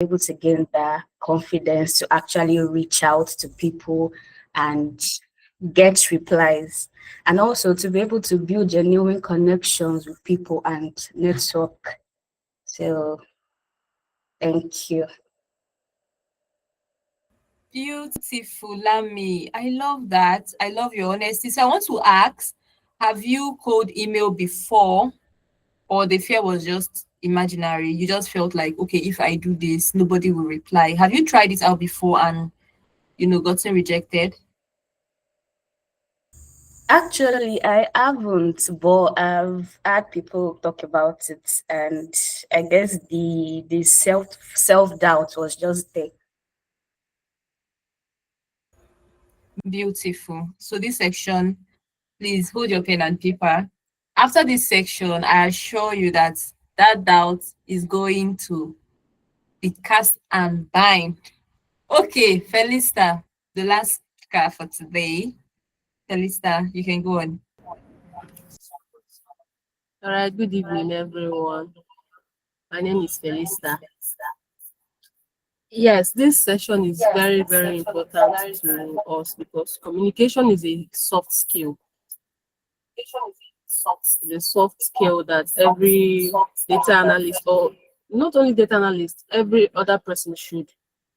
able to gain the confidence to actually reach out to people and get replies, and also to be able to build genuine connections with people and network. So thank you. Beautiful, Lami. I love that. I love your honesty. So I want to ask, have you cold email before, or the fear was just imaginary? You just felt like, okay, if I do this, nobody will reply. Have you tried it out before and gotten rejected? Actually, I haven't, but I've had people talk about it, and I guess the self doubt was just there. Beautiful. So this section, please hold your pen and paper. After this section, I assure you that that doubt is going to be cast and bind. Okay, Felista, the last speaker for today. Felista, you can go on. All right, good evening, everyone. My name is Felista. Yes, this session is very, very important to us because communication is a soft skill. It's a soft skill that every data analyst, or not only data analyst, every other person should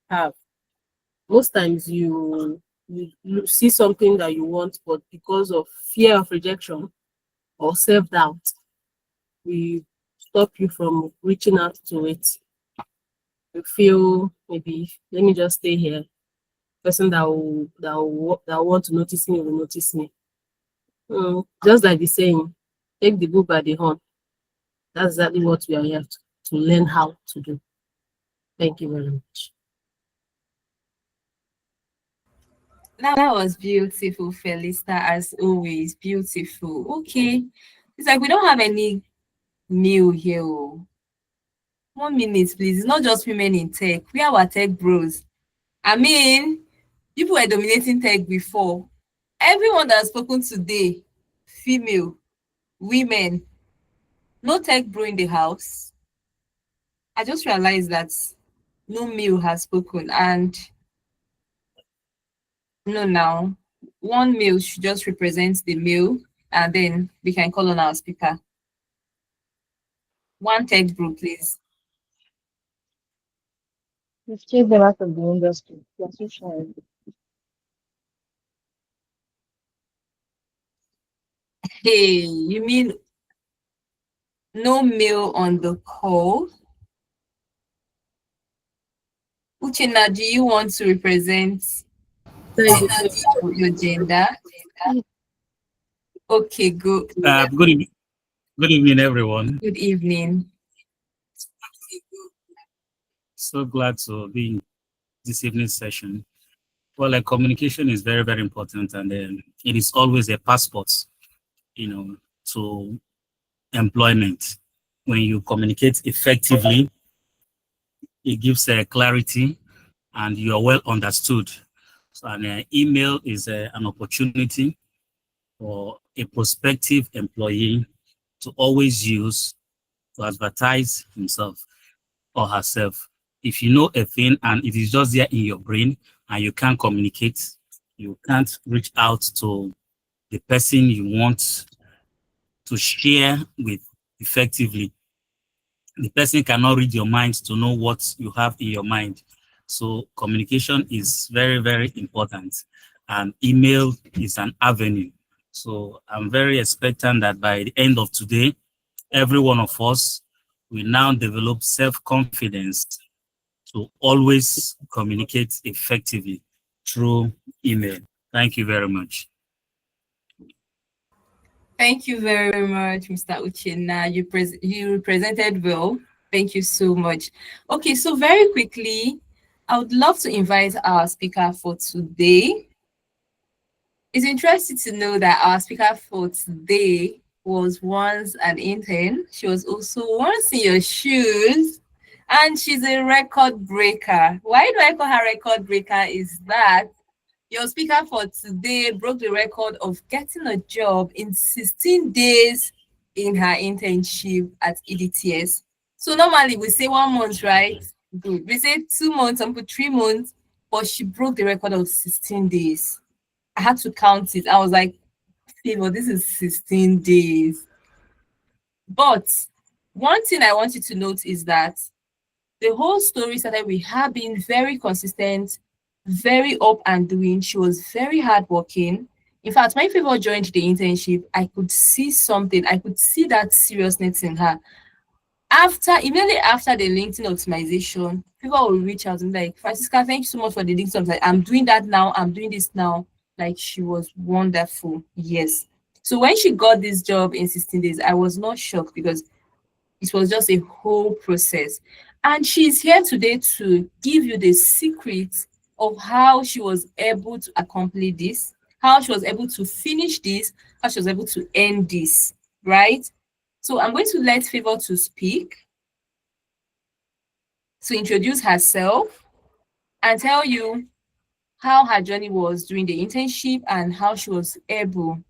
have. Most times you see something that you want, but because of fear of rejection or self-doubt, we stop you from reaching out to it. You feel maybe let me just stay here. Person that will want to notice me will notice me. Just like the saying, take the bull by the horn. That's exactly what we are here to learn how to do. Thank you very much. That was beautiful, Felista, as always. Beautiful. Okay. It's like we don't have any new here. Oh. 1 minute, please. It's not just women in tech. We are our tech bros. I mean, people were dominating tech before. Everyone that has spoken today, female, women, no tech bro in the house. I just realized that no male has spoken, and no, now one male should just represent the male, and then we can call on our speaker. One tech bro, please. You've chased them out of the industry. You're so shy. Hey, you mean no male on the call? Uchenna, do you want to represent Thank you. your gender? Okay, good. Good evening, everyone. Good evening. So glad to be in this evening's session. Well, communication is very, very important, and it is always a passport, to employment. When you communicate effectively, it gives clarity, and you are well understood. So, an email is an opportunity for a prospective employee to always use to advertise himself or herself. If you know a thing and it is just there in your brain and you can't communicate, you can't reach out to the person you want to share with effectively. The person cannot read your mind to know what you have in your mind. So communication is very, very important, and email is an avenue. So I'm very expectant that by the end of today, every one of us will now develop self-confidence to always communicate effectively through email. Thank you very much. Thank you very much, Mr. Uchenna. You presented well. Thank you so much. Okay, so very quickly, I would love to invite our speaker for today. It's interesting to know that our speaker for today was once an intern. She was also once in your shoes, and she's a record breaker. Why do I call her record breaker is that your speaker for today broke the record of getting a job in 16 days in her internship at EDTS. So normally we say 1 month, right? Good. We said 2 months, some put 3 months, but she broke the record of 16 days. I had to count it. I was like, Favor, this is 16 days. But one thing I want you to note is that the whole story started with her being very consistent, very up and doing. She was very hardworking. In fact, when Favor joined the internship, I could see something. I could see that seriousness in her. Immediately after the LinkedIn optimization, people will reach out and be like, Francisca, thank you so much for the LinkedIn. Like, I'm doing that now. I'm doing this now. Like, she was wonderful. Yes. So when she got this job in 16 days, I was not shocked because it was just a whole process. And she's here today to give you the secret of how she was able to accomplish this, how she was able to finish this, how she was able to end this, right? So I'm going to let Favor to speak, to introduce herself and tell you how her journey was during the internship and how she was able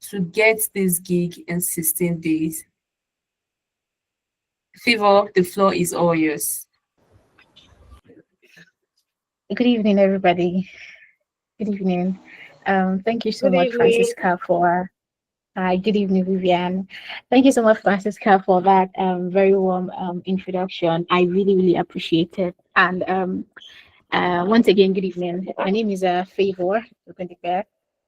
to get this gig in 16 days. Favor, the floor is all yours. Good evening, everybody. Good evening. Thank you so Good much, evening. Francisca, for good evening, Vivian. Thank you so much, Francisca, for that very warm introduction. I really, really appreciate it. And once again, good evening. My name is Favor Ogundipe.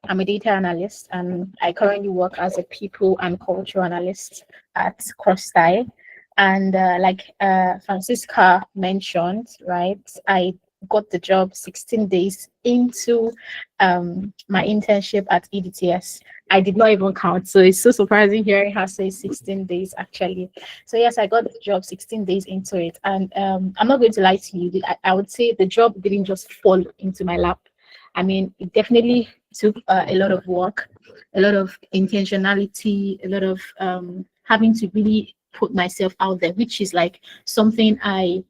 I'm a data analyst, and I currently work as a people and culture analyst at CrossSty. And like Francisca mentioned, right, I got the job 16 days into my internship at EDTS. I did not even count, so it's so surprising hearing her say 16 days actually. So yes, I got the job 16 days into it, and I'm not going to lie to you. I would say the job didn't just fall into my lap. I mean, it definitely took a lot of work, a lot of intentionality, a lot of having to really put myself out there, which is like something I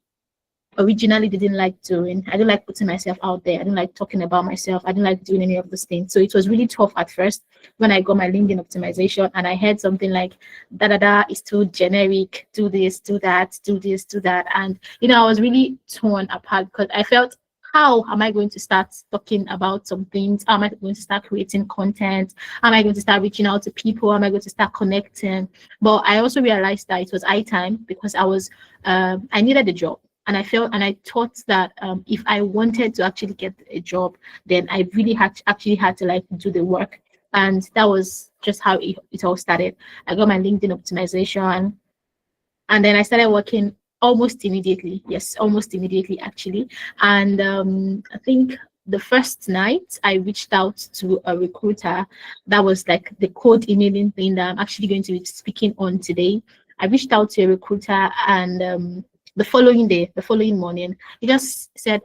originally didn't like doing. I don't like putting myself out there. I don't like talking about myself. I don't like doing any of those things. So it was really tough at first when I got my LinkedIn optimization and I heard something like da da da is too generic, do this, do that, do this, do that. And I was really torn apart because I felt, how am I going to start talking about some things? How am I going to start creating content? How am I going to start reaching out to people? How am I going to start connecting? But I also realized that it was high time because I needed a job. And I thought that if I wanted to actually get a job, then I really had to like do the work. And that was just how it all started. I got my LinkedIn optimization, and then I started working almost immediately. Yes, almost immediately actually. And I think the first night I reached out to a recruiter. That was like the code emailing thing that I'm actually going to be speaking on today. I reached out to a recruiter, and the following morning, he just said,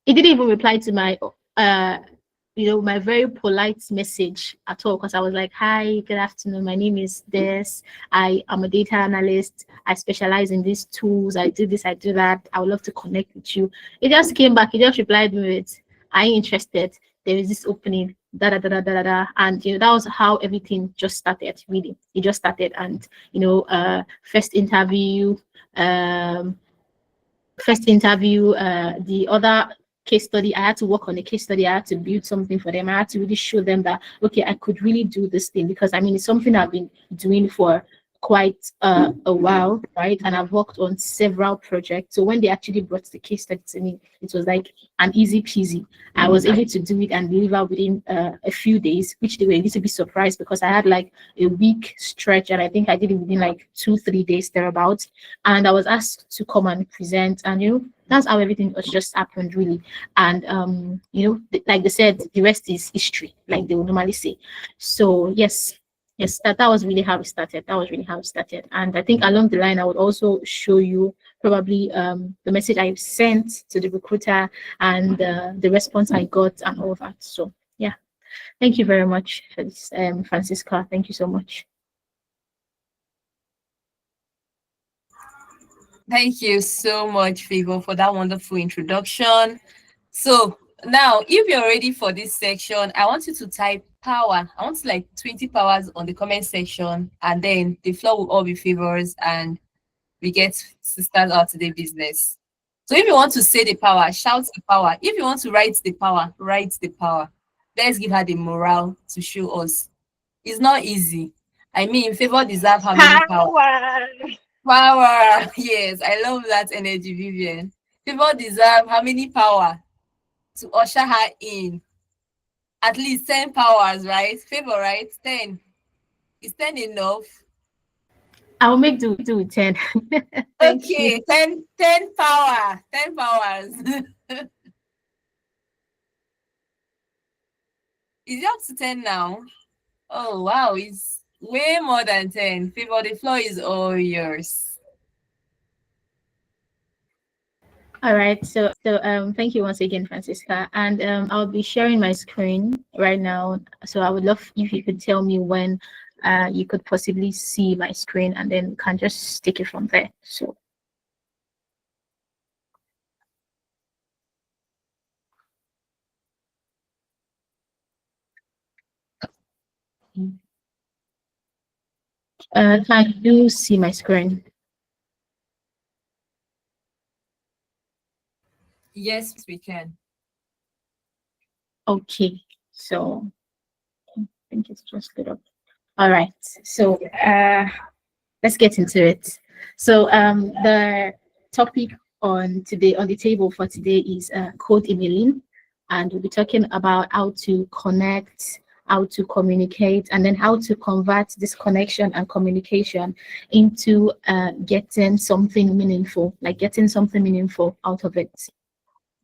he didn't even reply to my my very polite message at all, because I was like, hi, good afternoon, my name is this, I am a data analyst, I specialize in these tools, I do this, I do that, I would love to connect with you. He just came back, he just replied me with, are you interested, there is this opening, da da da da da da. And that was how everything just started. Really, it just started. And first interview, the other case study, I had to work on a case study. I had to build something for them. I had to really show them that, okay, I could really do this thing, because I mean, it's something I've been doing for quite a while, right? And I've worked on several projects. So when they actually brought the case study to me, it was like an easy peasy. I was able to do it and deliver within a few days, which they were a little bit surprised, because I had like a week stretch, and I think I did it within like 2-3 days thereabouts. And I was asked to come and present, and that's how everything was just happened, really. And like they said, the rest is history, like they would normally say. So yes, that was really how it started. And I think along the line, I would also show you probably the message I sent to the recruiter, and the response I got, and all of that. So yeah, thank you very much, Francisca. Thank you so much. Thank you so much, Favor, for that wonderful introduction. So now, if you're ready for this section, I want you to type power. I want like 20 powers on the comment section, and then the floor will all be favors, and we get to start our today business. So if you want to say the power, shout the power. If you want to write the power, write the power. Let's give her the morale to show us. It's not easy. I mean, favor deserve how many power? Power. Yes, I love that energy, Vivian. Favor deserve how many power to usher her in? At least 10 powers, right? Favor, right? 10. Is 10 enough? I'll make do with 10. Thank Okay, you. 10 power. 10 powers. Is it up to 10 now? Oh, wow. It's way more than 10. Favor, the floor is all yours. All right. So thank you once again, Francisca. And I'll be sharing my screen right now. So I would love if you could tell me when you could possibly see my screen, and then can just take it from there. So can you see my screen? Yes, we can. Okay. So I think it's just lit up. All right. So let's get into it. So the topic on the table for today is code emailing, and we'll be talking about how to connect, how to communicate, and then how to convert this connection and communication into getting something meaningful, like getting something meaningful out of it.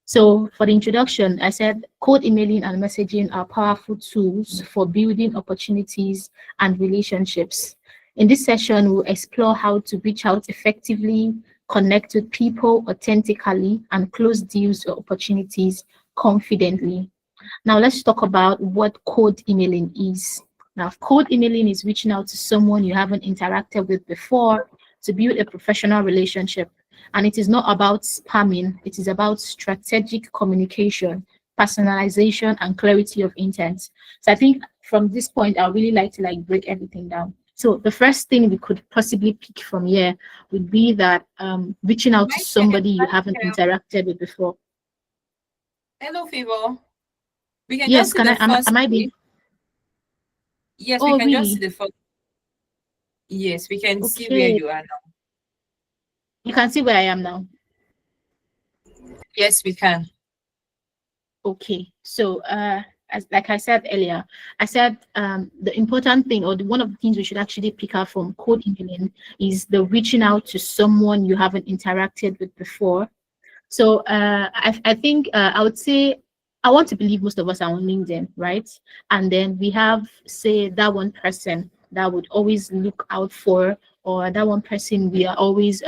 So for the introduction, I said cold emailing and messaging are powerful tools for building opportunities and relationships. In this session, we'll explore how to reach out effectively, connect with people authentically, and close deals or opportunities confidently. Now let's talk about what cold emailing is. Now, cold emailing is reaching out to someone you haven't interacted with before to build a professional relationship. And it is not about spamming, it is about strategic communication, personalization, and clarity of intent. So I think from this point, I really like to break everything down. So the first thing we could possibly pick from here would be that reaching out to somebody you haven't interacted with before. Hello, Favor. We can Yes, just see can the I first am I page. being? Yes, we Oh, can just see really? the first. Yes, we can see where Okay. you are now. You can see where I am now. Yes, we can. Okay. So as like I said earlier, I said the important thing, or one of the things we should actually pick up from code emailing is the reaching out to someone you haven't interacted with before. So I think I would say I want to believe most of us are on LinkedIn, right? And then we have, say, that one person that would always look out for, or that one person we are always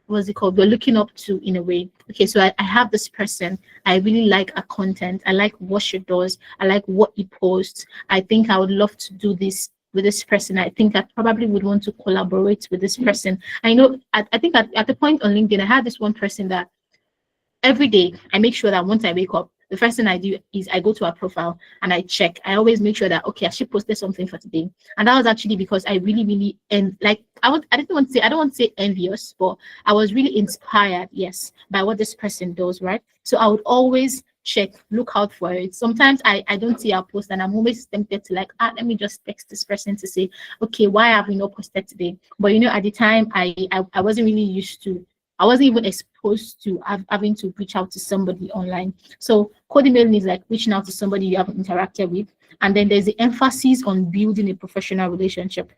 what's it called? We're looking up to in a way. Okay, so I have this person. I really like her content. I like what she does. I like what he posts. I think I would love to do this with this person. I think I probably would want to collaborate with this person. I know, I think at the point on LinkedIn, I had this one person that every day I make sure that once I wake up, the first thing I do is I go to her profile and I check. I always make sure that okay, she posted something for today. And that was actually because I really, really and like I don't want to say envious, but I was really inspired, yes, by what this person does, right? So I would always check, look out for it. Sometimes I don't see her post and I'm always tempted to let me just text this person to say, okay, why have we not posted today? But at the time I wasn't really used to I wasn't even exposed to having to reach out to somebody online. So code emailing is like reaching out to somebody you haven't interacted with. And then there's the emphasis on building a professional relationship.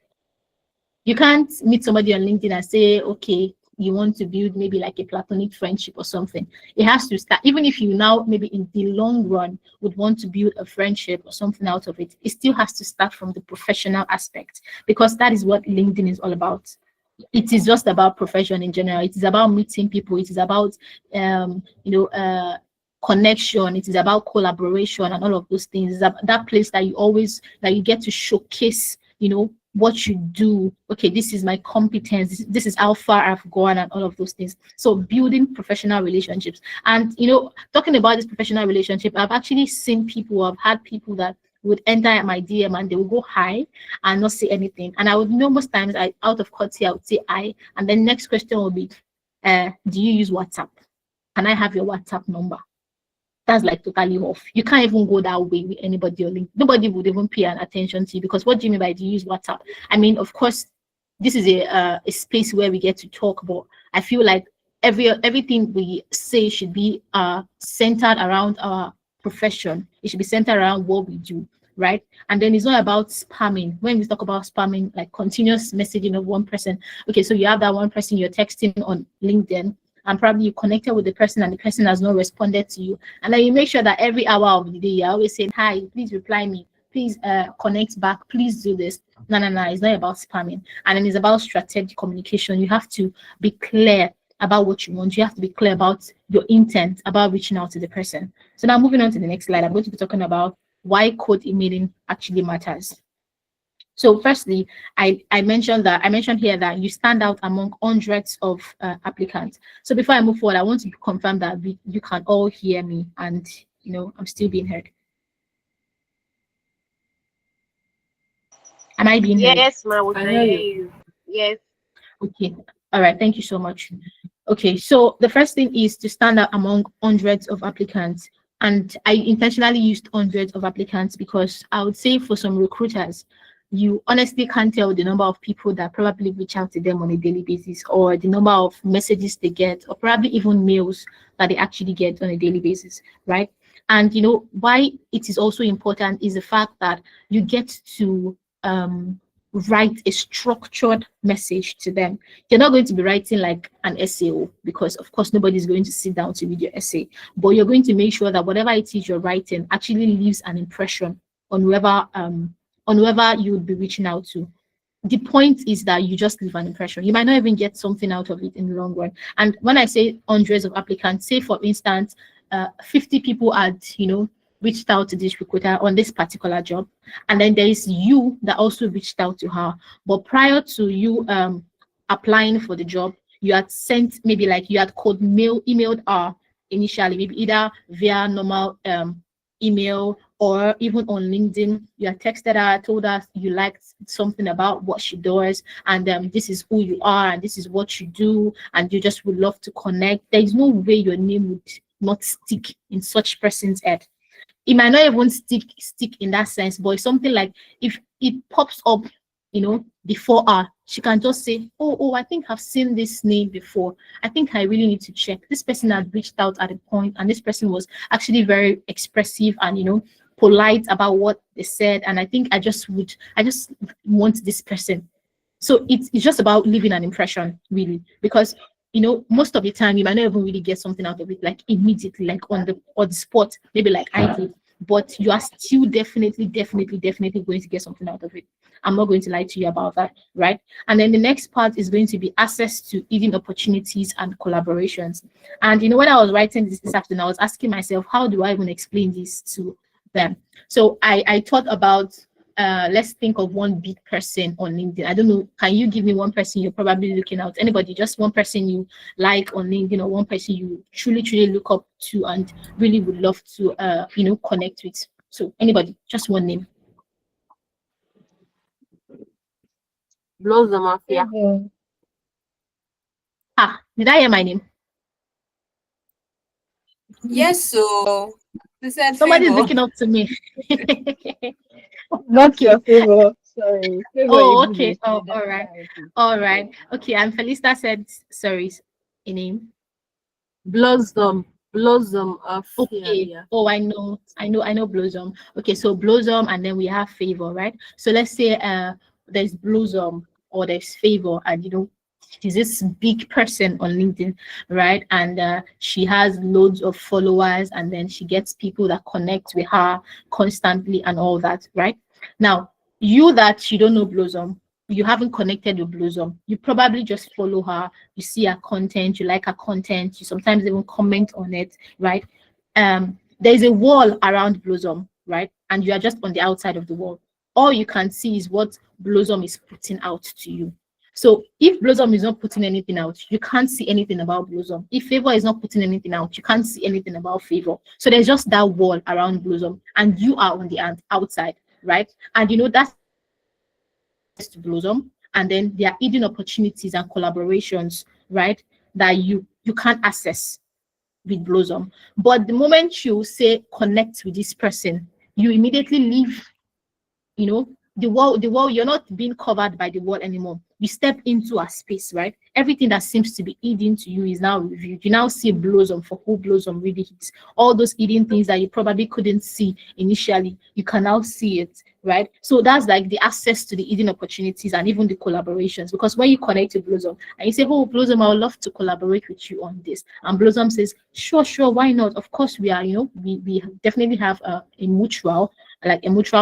You can't meet somebody on LinkedIn and say, okay, you want to build maybe like a platonic friendship or something. It has to start, even if you now maybe in the long run would want to build a friendship or something out of it, it still has to start from the professional aspect because that is what LinkedIn is all about. It is just about profession in general. It is about meeting people. It is about connection. It is about collaboration and all of those things. It's about that place that you get to showcase, what you do. Okay, this is my competence. This is how far I've gone and all of those things. So building professional relationships. And talking about this professional relationship, I've actually seen people, I've had people that would enter my DM and they will go hi and not say anything. And I would know most times out of courtesy, I would say hi. And then next question will be, do you use WhatsApp? can I have your WhatsApp number? That's like totally off. You can't even go that way with anybody or link. Nobody would even pay an attention to you, because what do you mean by do you use WhatsApp? I mean, of course, this is a space where we get to talk, but I feel like everything we say should be centered around our profession. It should be centered around what we do, right? And then it's not about spamming. When we talk about spamming, like continuous messaging of one person, okay, so you have that one person you're texting on LinkedIn, and probably you connected with the person and the person has not responded to you, and then you make sure that every hour of the day you're always saying, hi, please reply me, please connect back, please do this. No, no, no, it's not about spamming. And then it's about strategic communication. You have to be clear about what you want. You have to be clear about your intent about reaching out to the person. So now moving on to the next slide, I'm going to be talking about why cold emailing actually matters. So firstly, I mentioned here that you stand out among hundreds of applicants. So before I move forward, I want to confirm that you can all hear me, and I'm still being heard. Am I being heard? Yes, ma, we can hear you. Yes. Okay. All right. Thank you so much. Okay. So the first thing is to stand out among hundreds of applicants. And I intentionally used hundreds of applicants because I would say for some recruiters, you honestly can't tell the number of people that probably reach out to them on a daily basis, or the number of messages they get, or probably even mails that they actually get on a daily basis, right? And why it is also important is the fact that you get to write a structured message to them. You're not going to be writing like an essay, because of course nobody's going to sit down to read your essay, but you're going to make sure that whatever it is you're writing actually leaves an impression on whoever you would be reaching out to. The point is that you just leave an impression. You might not even get something out of it in the long run. And when I say hundreds of applicants, say for instance 50 people had reached out to this recruiter on this particular job, and then there is you that also reached out to her, but prior to you applying for the job, you had sent, maybe like you had emailed her initially, maybe either via normal email, or even on LinkedIn, you had texted her, told her you liked something about what she does, and this is who you are, and this is what you do, and you just would love to connect. There is no way your name would not stick in such person's head. It might not even stick in that sense, but it's something like if it pops up, before her, she can just say, oh, I think I've seen this name before. I think I really need to check. This person had reached out at a point, and this person was actually very expressive and polite about what they said. And I think I just want this person. So it's just about leaving an impression, really, because most of the time you might not even really get something out of it like immediately, like on the spot, maybe like I did, but you are still definitely going to get something out of it. I'm not going to lie to you about that, right? And then the next part is going to be access to hidden opportunities and collaborations. And when I was writing this afternoon, I was asking myself, how do I even explain this to them? So I thought about let's think of one big person on LinkedIn. I don't know, can you give me one person you're probably looking at? Anybody, just one person you like on LinkedIn, or one person you truly look up to and really would love to connect with. So anybody, just one name. Blows the mafia. Did I hear my name? Yes, so they said Somebody's Favor. looking up to me. Not your favor. Sorry. Favor Oh, is okay. good. Oh, all right. Okay, and Felista said, sorry, a name. Blossom of Okay. yeah. Oh, I know Blossom. Okay, so Blossom, and then we have Favor, right? So let's say there's Blossom or there's Favor, and she's this big person on LinkedIn, right? And she has loads of followers, and then she gets people that connect with her constantly and all that, right? Now, you don't know Blossom, you haven't connected with Blossom, you probably just follow her, you see her content, you like her content, you sometimes even comment on it, right? There's a wall around Blossom, right? And you are just on the outside of the wall. All you can see is what Blossom is putting out to you. So if Blossom is not putting anything out, you can't see anything about Blossom. If Favor is not putting anything out, you can't see anything about Favor. So there's just that wall around Blossom, and you are on the outside, right? And that's to Blossom, and then there are hidden opportunities and collaborations, right, that you can't access. with Blossom. But the moment you say connect with this person, you immediately leave, the wall, you're not being covered by the wall anymore. You step into a space, right? Everything that seems to be hidden to you is now revealed. You now see Blossom for who Blossom really is. All those hidden things that you probably couldn't see initially, you can now see it, right? So that's like the access to the hidden opportunities and even the collaborations. Because when you connect to Blossom and you say, oh, Blossom, I would love to collaborate with you on this. And Blossom says, sure, why not? Of course, we are, we definitely have a mutual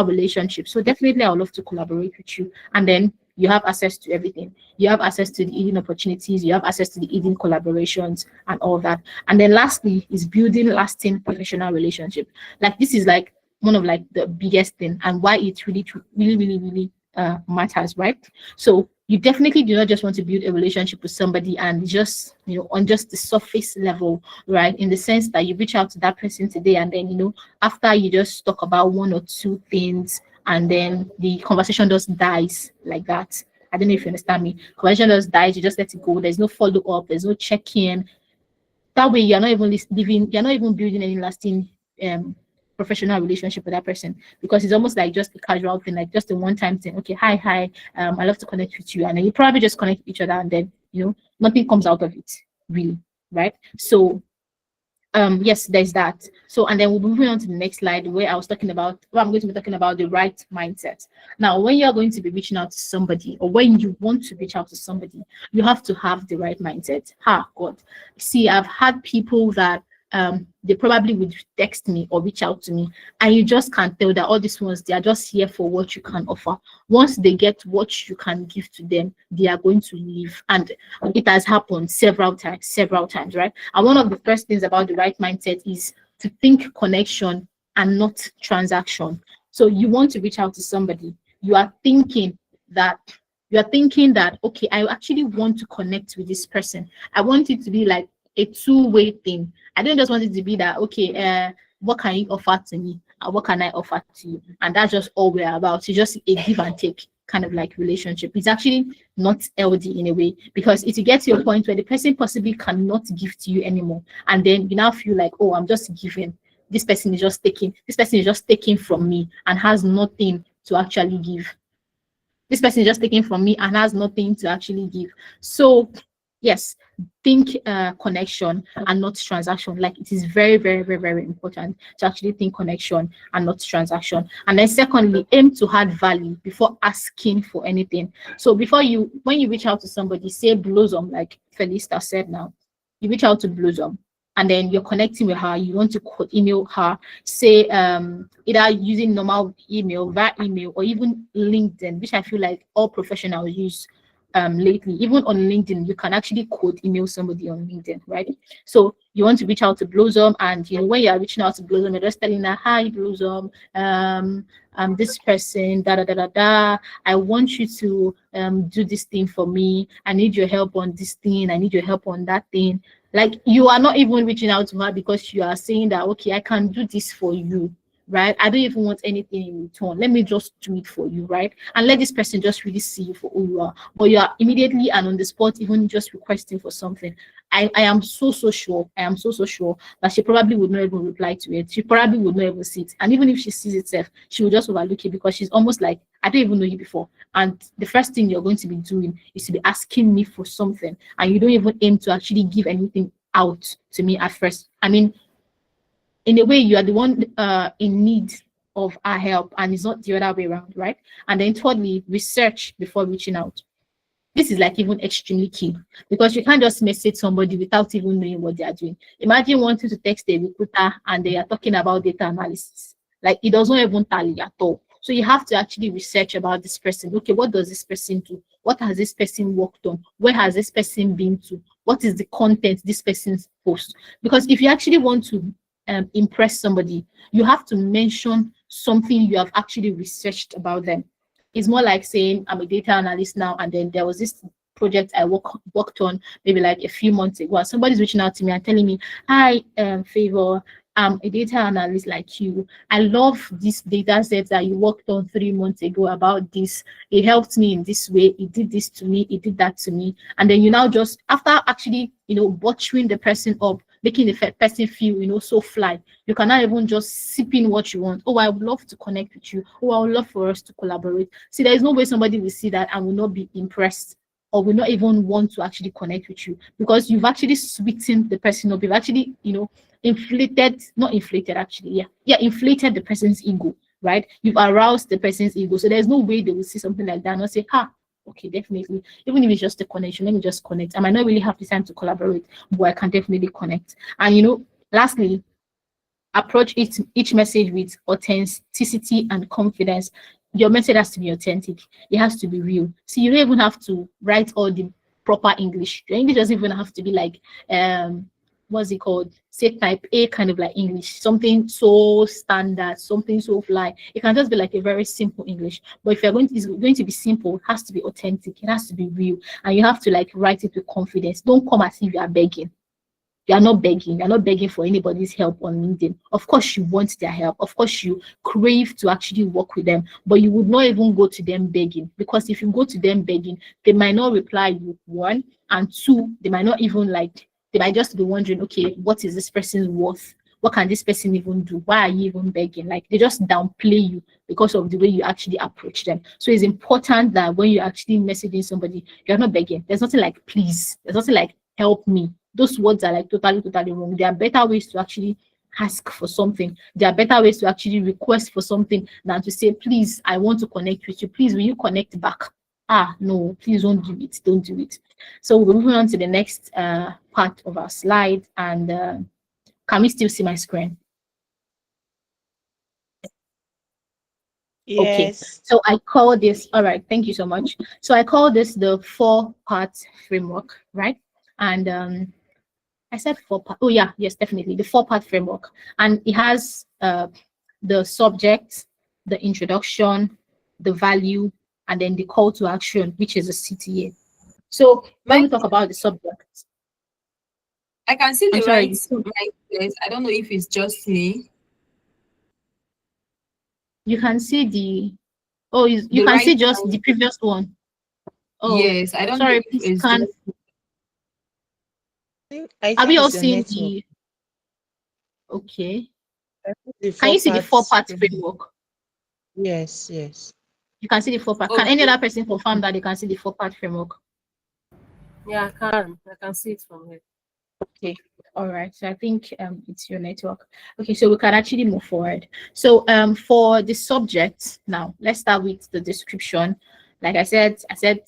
relationship. So definitely I would love to collaborate with you. And then you have access to everything. You have access to the hidden opportunities, you have access to the hidden collaborations and all that. And then lastly is building lasting professional relationship. Like this is like one of like the biggest thing and why it really matters, right? So you definitely do not just want to build a relationship with somebody and just, on just the surface level, right? In the sense that you reach out to that person today and then, after you just talk about one or two things and then the conversation just dies like that. I don't know if you understand me. Conversation just dies, you just let it go. There's no follow-up, there's no check-in. That way you're not even building any lasting professional relationship with that person, because it's almost like just a casual thing, like just a one-time thing. Okay, hi, I love to connect with you, and then you probably just connect with each other and then nothing comes out of it really, right? So yes, there's that. So and then we'll be moving on to the next slide where I'm going to be talking about the right mindset. Now when you're going to be reaching out to somebody, or when you want to reach out to somebody, you have to have the right mindset. God, see, I've had people that they probably would text me or reach out to me, and you just can't tell that all these ones, they are just here for what you can offer. Once they get what you can give to them, they are going to leave. And it has happened several times, right? And one of the first things about the right mindset is to think connection and not transaction. So you want to reach out to somebody, you are thinking that okay, I actually want to connect with this person. I want it to be like a two-way thing. I don't just want it to be that, okay, what can you offer to me? What can I offer to you? And that's just all we're about. It's just a give and take kind of like relationship. It's actually not healthy in a way, because if you get to a point where the person possibly cannot give to you anymore, and then you now feel like, oh, I'm just giving. This person is just taking from me and has nothing to actually give. This person is just taking from me and has nothing to actually give. So yes, think connection and not transaction. Like it is very, very, very, very important to actually think connection and not transaction. And then secondly, aim to add value before asking for anything. So when you reach out to somebody, say Blossom, like Felista said now, you reach out to Blossom and then you're connecting with her, you want to email her, say either using normal email, via email, or even LinkedIn, which I feel like all professionals use lately. Even on LinkedIn, you can actually code email somebody on LinkedIn, right? So you want to reach out to Blossom, and when you are reaching out to Blossom, you're just telling her, hi Blossom, I'm this person, I want you to do this thing for me. I need your help on this thing, I need your help on that thing. Like you are not even reaching out to her because you are saying that, okay, I can do this for you, right? I don't even want anything in return. Let me just do it for you, right? And let this person just really see you for who you are. But you are immediately and on the spot even just requesting for something. I am so sure that she probably would not even reply to it. She probably would not even see it. And even if she sees itself, she will just overlook it, because she's almost like, I don't even know you before. And the first thing you're going to be doing is to be asking me for something. And you don't even aim to actually give anything out to me at first. I mean, in a way, you are the one in need of our help, and it's not the other way around, right? And then thirdly, research before reaching out. This is like even extremely key, because you can't just message somebody without even knowing what they are doing. Imagine wanting to text a recruiter and they are talking about data analysis. Like it doesn't even tally at all. So you have to actually research about this person. Okay, what does this person do? What has this person worked on? Where has this person been to? What is the content this person's post? Because if you actually want to impress somebody, you have to mention something you have actually researched about them. It's more like saying, I'm a data analyst now, and then there was this project I worked on maybe like a few months ago, and somebody's reaching out to me and telling me, hi, Favor, I'm a data analyst like you. I love this data set that you worked on 3 months ago about this. It helped me in this way. It did this to me. It did that to me. And then you now just, after actually, butchering the person up, making the person feel, so fly. You cannot even just sip in what you want. Oh, I would love to connect with you. Oh, I would love for us to collaborate. See, there is no way somebody will see that and will not be impressed, or will not even want to actually connect with you, because you've actually sweetened the person up. You've actually, inflated, not inflated actually, inflated the person's ego, right? You've aroused the person's ego. So there's no way they will see something like that and not say, okay, definitely. Even if it's just a connection, let me just connect. I might not really have the time to collaborate, but I can definitely connect. And lastly, approach each message with authenticity and confidence. Your message has to be authentic. It has to be real. So you don't even have to write all the proper English. Your English doesn't even have to be like what's it called? Say type A kind of like English, something so standard, something so fly. It can just be like a very simple English. But if it's going to be simple, it has to be authentic, it has to be real, and you have to like write it with confidence. Don't come as if you are begging. You are not begging. You're not begging for anybody's help on LinkedIn. Of course, you want their help. Of course, you crave to actually work with them, but you would not even go to them begging, because if you go to them begging, they might not reply you, one, and two, they might not even they might just be wondering, okay, what is this person's worth? What can this person even do? Why are you even begging? Like, they just downplay you because of the way you actually approach them. So it's important that when you're actually messaging somebody, you're not begging. There's nothing like please. There's nothing like help me. Those words are like totally wrong. There are better ways to actually ask for something. There are better ways to actually request for something than to say, please, I want to connect with you. Please, will you connect back? No, please don't do it. Don't do it. So we're moving on to the next part of our slide. And can we still see my screen? Yes. Okay, so I call this, all right, thank you so much. So I call this the 4-part framework, right? And I said 4-part. Oh yeah, yes, definitely the 4-part framework, and it has the subject, the introduction, the value, and then the call to action, which is a CTA. So when we talk about the subject, I can see the I'm sorry, right place. I don't know if it's just me. you can see you The can see right just hand. the previous one. Oh, Yes, I don't know sorry, if please it's can I are we think all it's your seeing network. okay? The Can you see the 4-part framework. framework? Yes, yes. You can see the 4-part. Can any okay. other person confirm that they can see the 4-part framework? Yeah, I can see it from here. Okay, all right. So I think it's your network. Okay, so we can actually move forward. So for the subject now, let's start with the description. Like I said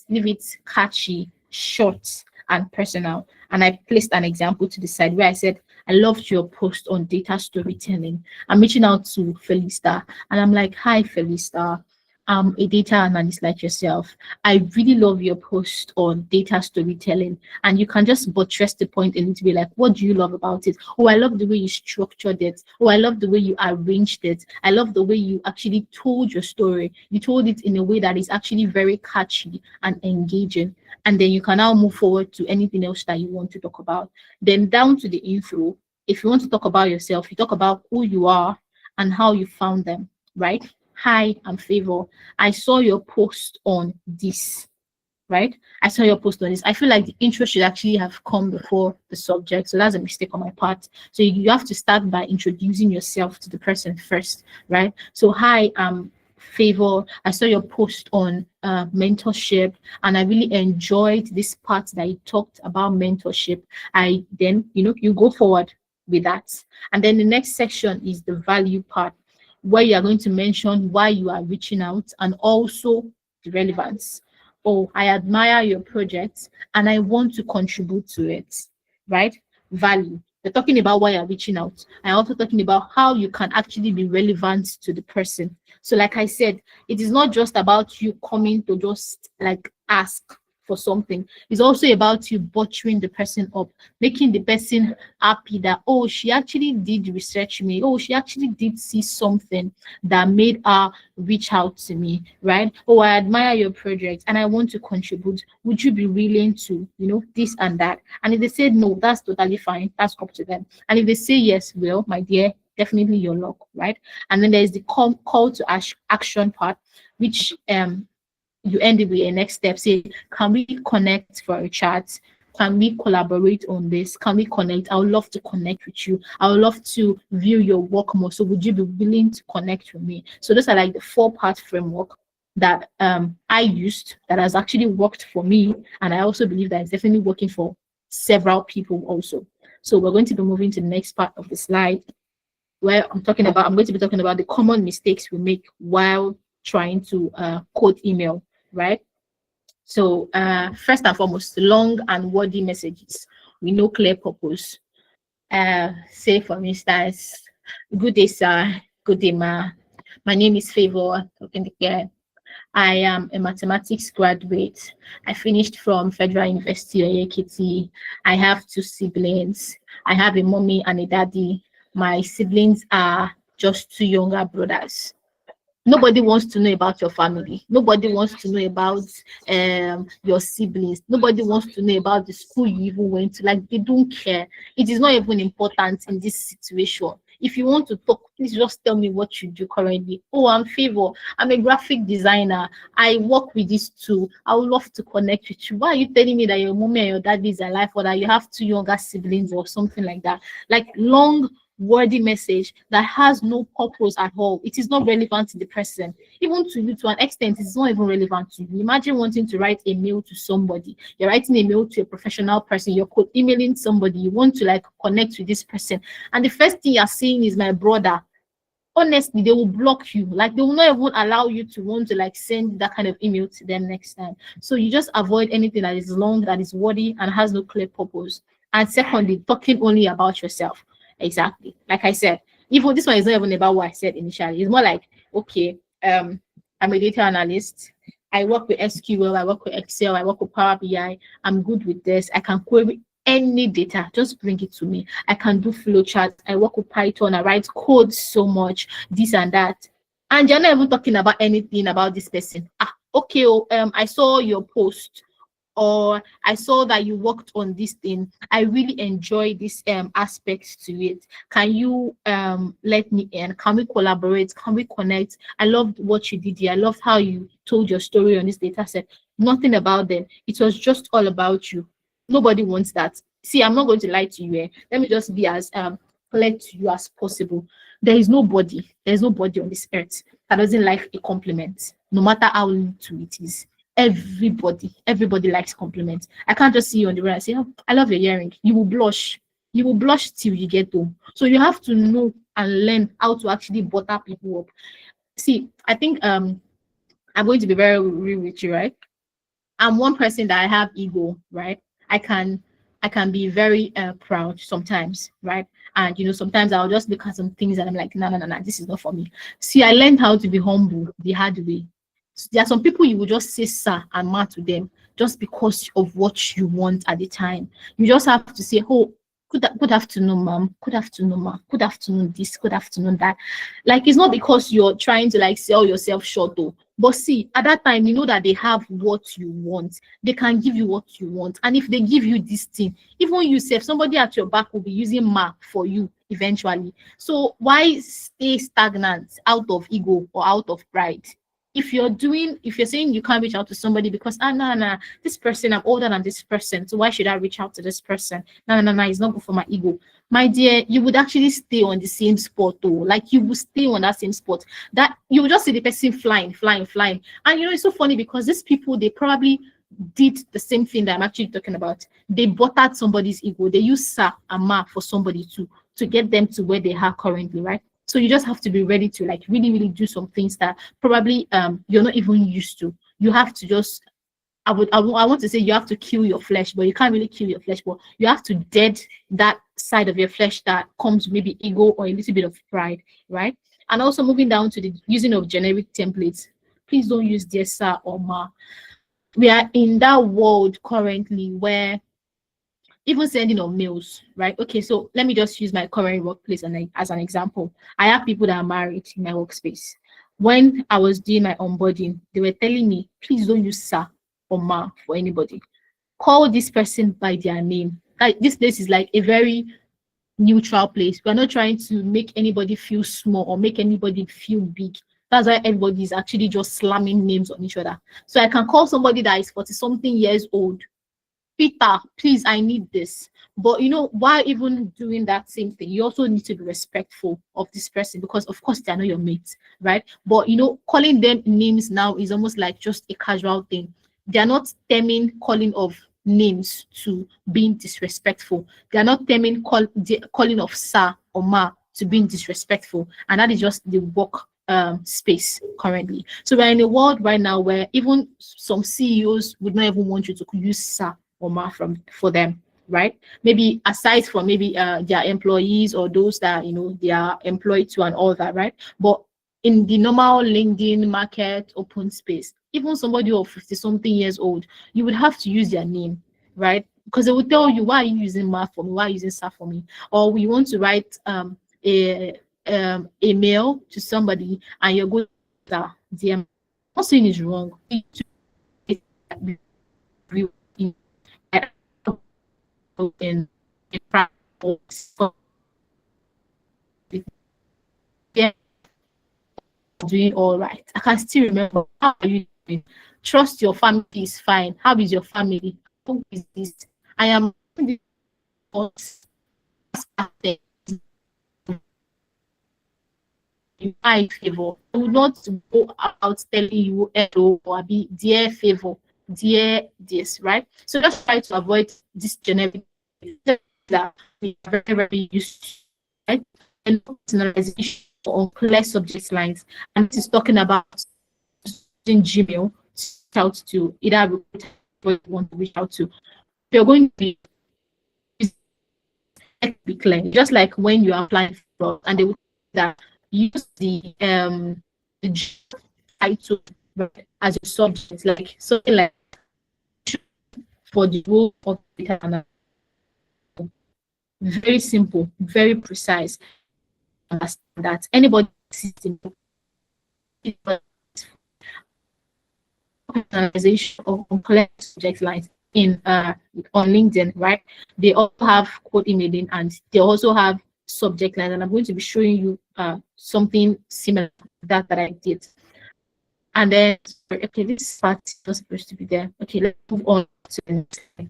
leave it catchy, short, and personal. And I placed an example to the side where I said, I loved your post on data storytelling. I'm reaching out to Felista, and I'm like, hi Felista. I'm a data analyst like yourself. I really love your post on data storytelling, and you can just buttress the point a little bit, like, what do you love about it? Oh, I love the way you structured it. Oh, I love the way you arranged it. I love the way you actually told your story. You told it in a way that is actually very catchy and engaging. And then you can now move forward to anything else that you want to talk about. Then down to the intro. If you want to talk about yourself, you talk about who you are and how you found them, right? Hi, I'm Favor. I saw your post on this, right? I saw your post on this. I feel like the intro should actually have come before the subject. So that's a mistake on my part. So you have to start by introducing yourself to the person first, right? So, hi, I'm Favor. I saw your post on mentorship, and I really enjoyed this part that you talked about mentorship. I then, you go forward with that. And then the next section is the value part, where you are going to mention why you are reaching out and also the relevance. Oh, I admire your project and I want to contribute to it, right? Value. We're talking about why you're reaching out. I'm also talking about how you can actually be relevant to the person. So, like I said, it is not just about you coming to just like ask for something. It's also about you butchering the person up, making the person happy that, oh, she actually did research me. Oh, she actually did see something that made her reach out to me, right? Oh, I admire your project and I want to contribute. Would you be willing to, this and that? And if they say no, that's totally fine. That's up to them. And if they say yes, well, my dear, definitely your luck, right? And then there's the call to action part, which you end it with a next step. Say, can we connect for a chat? Can we collaborate on this? Can we connect? I would love to connect with you. I would love to view your work more. So would you be willing to connect with me? So those are like the 4-part framework that I used that has actually worked for me. And I also believe that it's definitely working for several people also. So we're going to be moving to the next part of the slide where I'm going to be talking about the common mistakes we make while trying to code email, right? So first and foremost, long and wordy messages with no clear purpose. Say for instance, good day, sir. Good day, ma. My name is Favor. I am a mathematics graduate. I finished from Federal University Ekiti. I have 2 siblings. I have a mommy and a daddy. My siblings are just 2 younger brothers. Nobody wants to know about your family. Nobody wants to know about your siblings. Nobody wants to know about the school you even went to. Like, they don't care. It is not even important in this situation. If you want to talk, please just tell me what you do currently. Oh, I'm Favor. I'm a graphic designer. I work with this too. I would love to connect with you. Why are you telling me that your mommy and your daddy is alive, or that you have 2 younger siblings or something like that? Like, long wordy message that has no purpose at all. It is not relevant to the person. Even to you, to an extent, it's not even relevant to you. Imagine wanting to write a mail to somebody. You're writing a mail to a professional person. You're emailing somebody. You want to like connect with this person. And the first thing you're saying is my brother. Honestly, they will block you. Like, they will not even allow you to want to like send that kind of email to them next time. So you just avoid anything that is long, that is wordy, and has no clear purpose. And secondly, talking only about yourself. Exactly. Like I said, even this one is not even about what I said initially. It's more like, okay, I'm a data analyst. I work with SQL, I work with Excel, I work with Power BI. I'm good with this. I can query any data. Just bring it to me. I can do flowcharts. I work with Python. I write code so much, this and that. And you're not even talking about anything about this person. Okay, I saw your post, or I saw that you worked on this thing. I really enjoy this aspect to it. Can you let me in? Can we collaborate? Can we connect? I loved what you did here. I loved how you told your story on this data set. Nothing about them. It was just all about you. Nobody wants that. See, I'm not going to lie to you. Let me just be as clear to you as possible. There's nobody on this earth that doesn't like a compliment, no matter how little it is. Everybody likes compliments. I can't just see you on the road and say, oh, I love your earring. You will blush. You will blush till you get home. So you have to know and learn how to actually butter people up. See, I think I'm going to be very real with you, right? I'm one person that I have ego, right? I can be very proud sometimes, right? And sometimes I'll just look at some things and I'm like, no, this is not for me. See, I learned how to be humble the hard way. There are some people you will just say sir and ma to them just because of what you want at the time. You just have to say, oh, good afternoon, ma'am. Good afternoon, ma. Good afternoon, this. Good afternoon, that. Like, it's not because you're trying to like sell yourself short though. But see, at that time, you know that they have what you want. They can give you what you want. And if they give you this thing, even yourself, somebody at your back will be using ma for you eventually. So why stay stagnant out of ego or out of pride? If you're saying you can't reach out to somebody because this person, I'm older than this person, so why should I reach out to this person? No, it's not good for my ego. My dear, you would actually stay on the same spot though. Like, you will stay on that same spot. That you will just see the person flying. And it's so funny because these people, they probably did the same thing that I'm actually talking about. They buttered somebody's ego. They use sir and ma for somebody to get them to where they are currently, right? So you just have to be ready to like really, really do some things that probably you're not even used to. You have to just, I want to say you have to kill your flesh, but you can't really kill your flesh. But you have to dead that side of your flesh that comes maybe ego or a little bit of pride, right? And also moving down to the using of generic templates. Please don't use dear sir or ma. We are in that world currently where even sending of mails, right? Okay, so let me just use my current workplace as an example. I have people that are married in my workspace. When I was doing my onboarding, they were telling me, please don't use sir or ma for anybody. Call this person by their name. Like, this place is like a very neutral place. We're not trying to make anybody feel small or make anybody feel big. That's why everybody is actually just slamming names on each other. So I can call somebody that is 40 something years old Peter, please, I need this. But while even doing that same thing, you also need to be respectful of this person because, of course, they are not your mates, right? But calling them names now is almost like just a casual thing. They are not stemming calling of names to being disrespectful. They are not stemming calling of sir or ma to being disrespectful, and that is just the work space currently. So we're in a world right now where even some CEOs would not even want you to use sir or ma for them, right? Maybe aside from maybe their employees or those that they are employed to and all that, right? But in the normal LinkedIn market open space, even somebody of 50 something years old, you would have to use their name, right? Because they will tell you, why are you using ma for me? Why are you using sa for me? Or we want to write a mail to somebody and you're going to DM. I'm not saying it's wrong. In yeah, doing all right. I can still remember. How are you doing? Trust your family is fine. How is your family? How is this? I am in my favor. I will not go out telling you hello or be dear favor, dear this, right? So just try to avoid this generic that we are very, very used to, right? And personalization on clear subject lines. And this is talking about using Gmail to reach out to either recruiter you want to reach out to. You're going to be clear, just like when you are applying for and they will that use the job title as your subject, like something like for the role of data analyst. Very simple, very precise. Understand that anybody system organization of complex subject lines in on LinkedIn, right? They all have code emailing and they also have subject lines, and I'm going to be showing you something similar to that I did. And then okay, this part is not supposed to be there. Okay, let's move on to the next thing.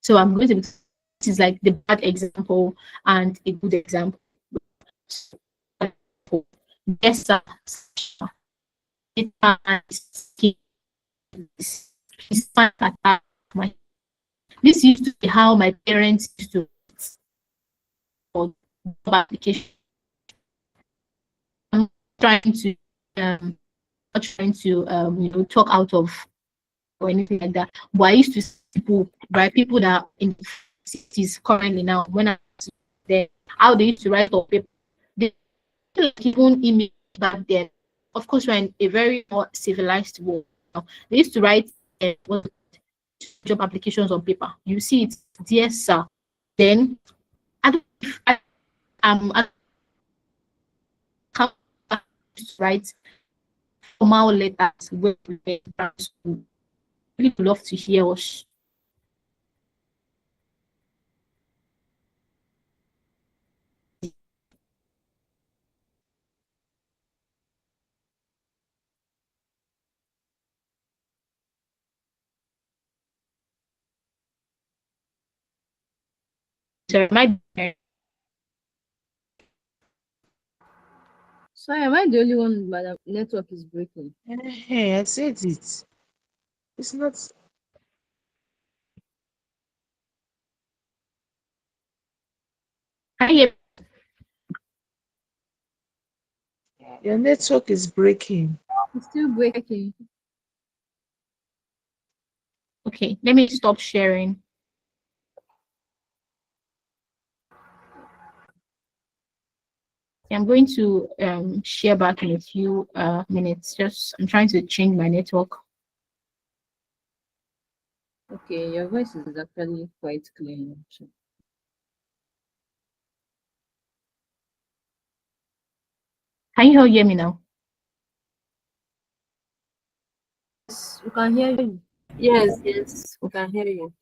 So I'm going to be this is like the bad example and a good example. Yes, sir. This used to be how my parents used to for job application. I'm trying to not trying to talk out of or anything like that. But I used to see people, right? People that are in the cities currently now, when I was there, how they used to write on paper. They like even email back then. Of course, we're in a very more civilized world now. They used to write job applications on paper. You see it, dear sir. Then I don't I can't write formal letters where we were in primary school. Really would love to hear us. So my Sorry, am I the only one but the network is breaking? Hey, I said it. It's not. I hear Your network is breaking. It's still breaking. okay, let me stop sharing. I'm going to share back in a few minutes. Just I'm trying to change my network. Okay, your voice is actually quite clear. Can you all hear me now? Yes, we can hear you. Yes, yes, we can hear you.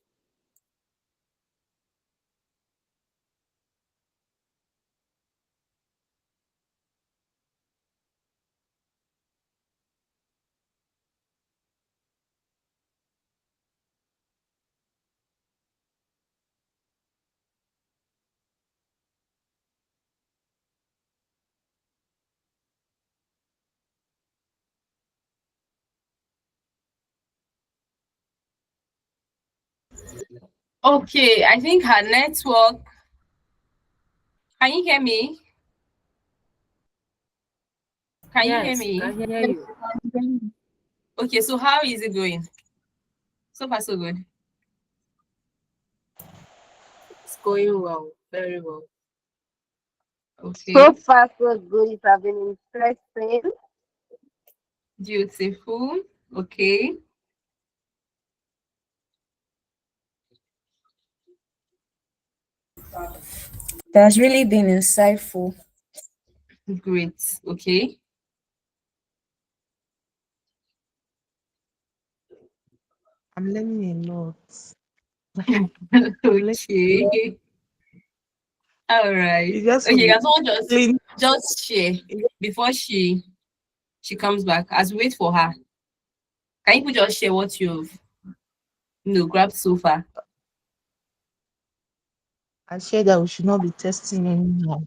Okay, I think her network. Can you hear me? Can you hear Yes, we me? can hear you. Okay, so how is it going? So far, so good. It's going well, very well. Okay, So far, so good. It has been interesting. beautiful. Okay, That's really been insightful. great. Okay, I'm learning a lot. I'm learning a lot. okay. All right. It's just Okay, from can someone feeling. just share before she comes back as we wait for her. Can you just share what you've grabbed so far? I share that we should not be testing anyhow.